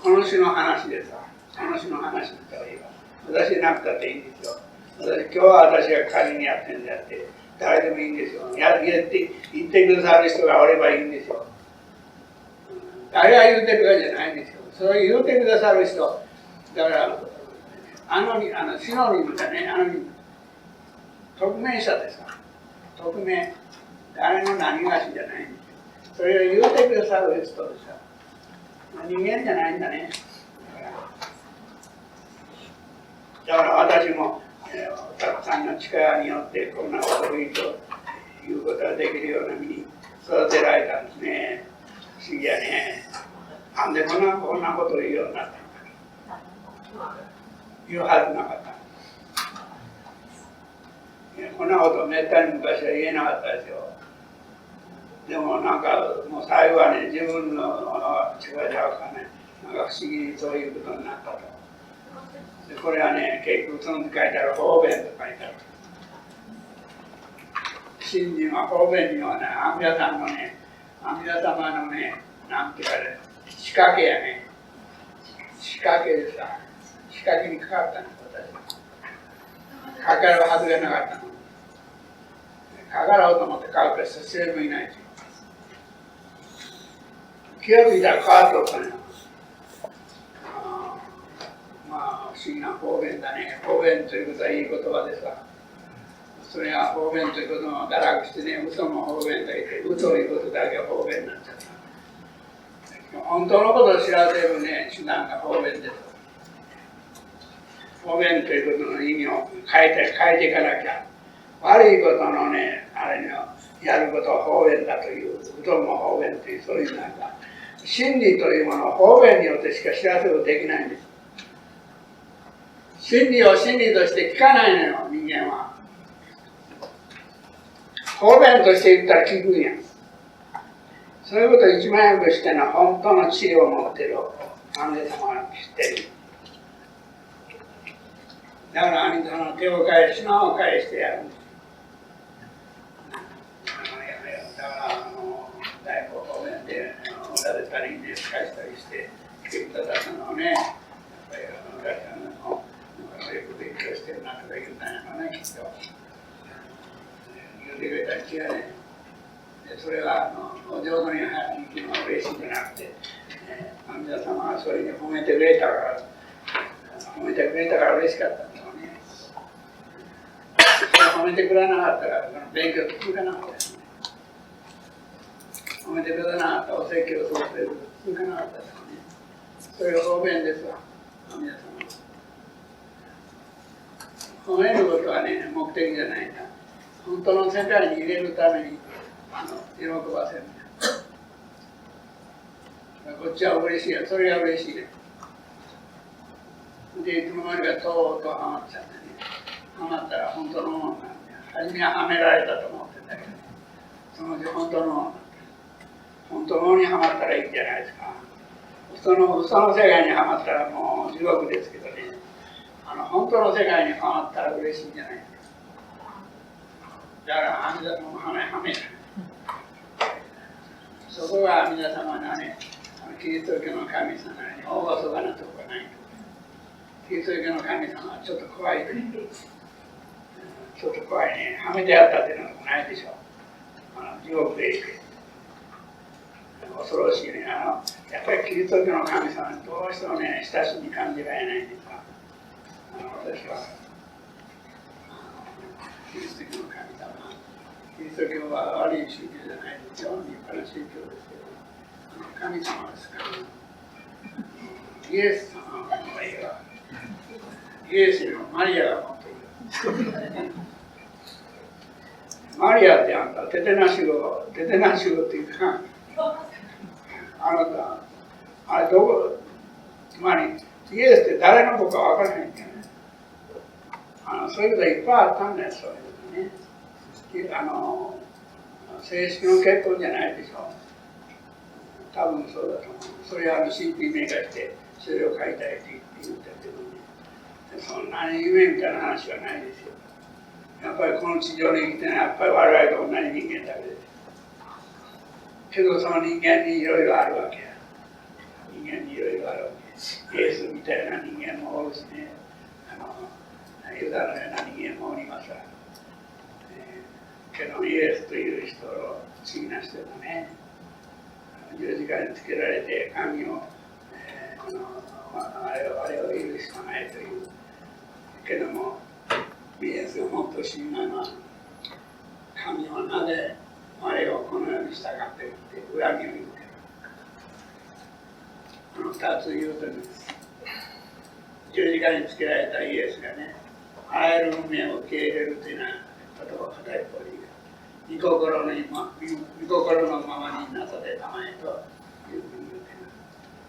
この種の話ですわ。この種の話だったらいいわ。私でなくたっていいんですよ。今日は私が仮にやってるんであって、誰でもいいんですよ。言ってくださる人がおればいいんですよ。誰が言ってるかじゃないんですよ。それを言ってくださる人。だから、シノニムだね。匿名者ですか。匿名。誰の何がしじゃないんですよ。それを言ってくださる人ですよ。人間じゃないんだね。だから私も、たくさんの力によってこんなことを言うということができるような身に育てられたんですね。不思議やね。なんでこんなことを言うようになったのか。言うはずなかった。こんなことめったに昔は言えなかったですよ。でもなんかもう最後はね、自分の力じゃわかんない。なんか不思議にそういうことになったと。でこれはね、結局その書いてある方便と書いてある。信心は方便にはね、阿弥陀さんのね、阿弥陀様のね、なんて言われる、仕掛けやね。仕掛けでさ、仕掛けにかかったの、私。かからうはずがなかったの。かからうと思ってかかる人、誰もいないし。気がついたら変わっとったのよ。まあ、不思議な方便だね。方便ということはいい言葉でさ。それは方便ということも堕落してね、嘘も方便と言って、嘘ということだけは方便になっちゃった。本当のことを知らせるね、手段が方便です。方便ということの意味を変えていかなきゃ。悪いことのね、あれのやることは方便だという、嘘も方便という、そういうなんか、真理というものを方便によってしか知らせることできないんです。真理を真理として聞かないのよ、人間は。方便として言ったら聞くんや。そういうことを一番よくしての本当の知恵を持っている阿弥陀様が知っている。だから阿弥陀の手を返し、名を返してやるんです。だから大法方面でおられたりね、返したりして来ていただくのをね、やっぱりよく勉強してるなとか言うたんやろね、きっと。言うてくれたり違うね。それはお上手に生きるのが嬉しいんじゃなくて、阿弥陀様がそれに褒めてくれたから嬉しかったんだろうね。褒めてくれなかったら勉強続かなかったですね。褒めてくれなかったお説教を続かなかったですね。それが方便ですわ、阿弥陀様。褒めることはね、目的じゃないんだ。本当の世界に入れるために喜ばせる。こっちは嬉しいよ、それが嬉しいね。で、いつの間にかとうとうハマっちゃってね。ハマったら本当のものなんで、初めははめられたと思ってたけど、そのうち本当のものなんで、本当のものにはまったらいいんじゃないですか。嘘の世界にはまったらもう地獄ですけどね、本当の世界にはまったら嬉しいんじゃないですか。だから阿弥陀様のはめない。そこが阿弥陀様のね、キリスト教の神様に大ごそかなところがない。キリスト教の神様はちょっと怖い。ちょっと怖いね。はめてやったっていうのはないでしょ。地獄で行く。恐ろしいね。やっぱりキリスト教の神様にどうしてもね、親しみに感じられないんですが、私はキリスト教の神様。キリスト教は悪い宗教じゃないですよ。立派な宗教ですけど、神様ですから。イエス様の絵は、イエスよりもマリアが持っている。マリアってあんた、ててなし語っていうか、あなた、あれどこ、つまり、イエスって誰の子か分からへんけどね。そういうこといっぱいあったんだよ、そういうことね。正式の結婚じゃないでしょ。多分そうだと思う。それはCPメーカーしてそれを買いたいって言ってるけどね。そんなに夢みたいな話はないですよ。やっぱりこの地上に生きてるのはやっぱり我々と同じ人間だけです。けどその人間にいろいろあるわけや。人間にいろいろあるわけ。イエスみたいな人間もおるしね。ユダのような人間もおりますわ。けどイエスという人を不思議な人がね、十字架につけられて神を、あれを許しかないという。けども、イエスがもっと不思議なのは、神はなぜあれをこのようにしたかと言って恨みを言ってる。二つ言うとです。十字架につけられたイエスがね、あらゆる運命を受け入れるというようなことを片一方で言う。御心のままになされたまえというふうに言うて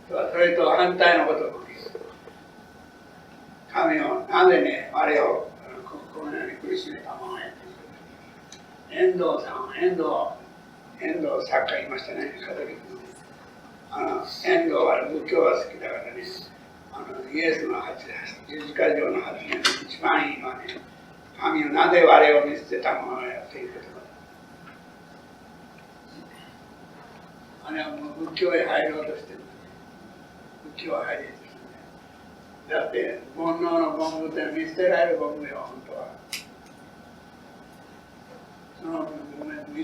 る。それと反対のことも言う。神をなぜね、あれをこのように苦しめたままやっている。遠藤遠藤作家いましたね、カトリックの。遠藤は仏教が好きだからね、イエスの発言、十字架上の発言で一番いいのはね、神をなぜ我を見捨てたものやということだ。あれはもう仏教へ入ろうとしてるんだね。仏教は入れとしてるんだよ。だって、煩悩の凡夫って見捨てられる凡夫よ、本当は。その見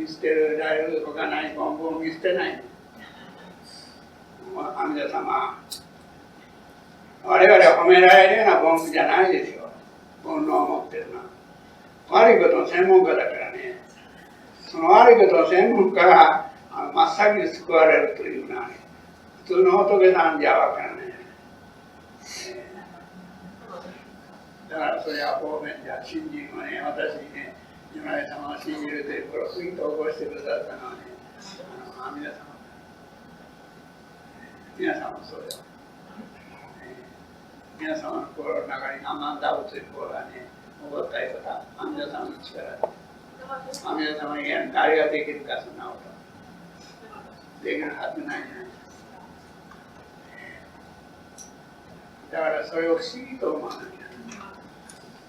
捨てられるほかない凡夫を見捨てない。阿弥陀様、我々は褒められるような凡夫じゃないですよ。煩悩を持ってるのは。悪いことの専門家だからね。その悪いことの専門家が真っ先に救われるというのはね、普通の仏さんじゃわからない。だからそれは方面じゃ信心はね、私にね、如来様を信じるということを次と起こしてくださったのはね、阿弥陀様。皆さんもそうよ。皆様の心の中に何万ダブという心がね、起こったいうことは阿弥陀様の力で。阿弥陀様以外に誰ができるか、そんなこと。できるはずないじゃないですか。だからそれを不思議と思わなきゃ。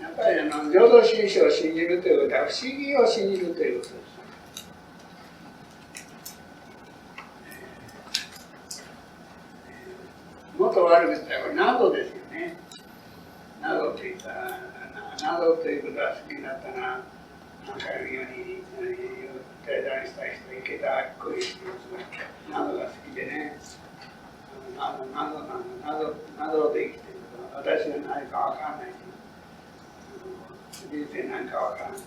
やっぱり浄土真宗を信じるということは不思議を信じるということです。もっと悪く言ったらこれ謎ですよね。謎と言ったら、謎ということは好きになったな。なんか世に定談したい人、池田こういう人謎が好きでね。謎で生きてる。私は何かわからない。人生なんかわからない。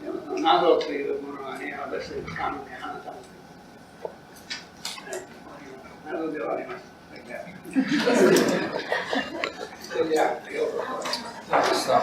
でもその謎というものがね、私のつかむに話されてる。謎ではあります。それでは、ようこそ。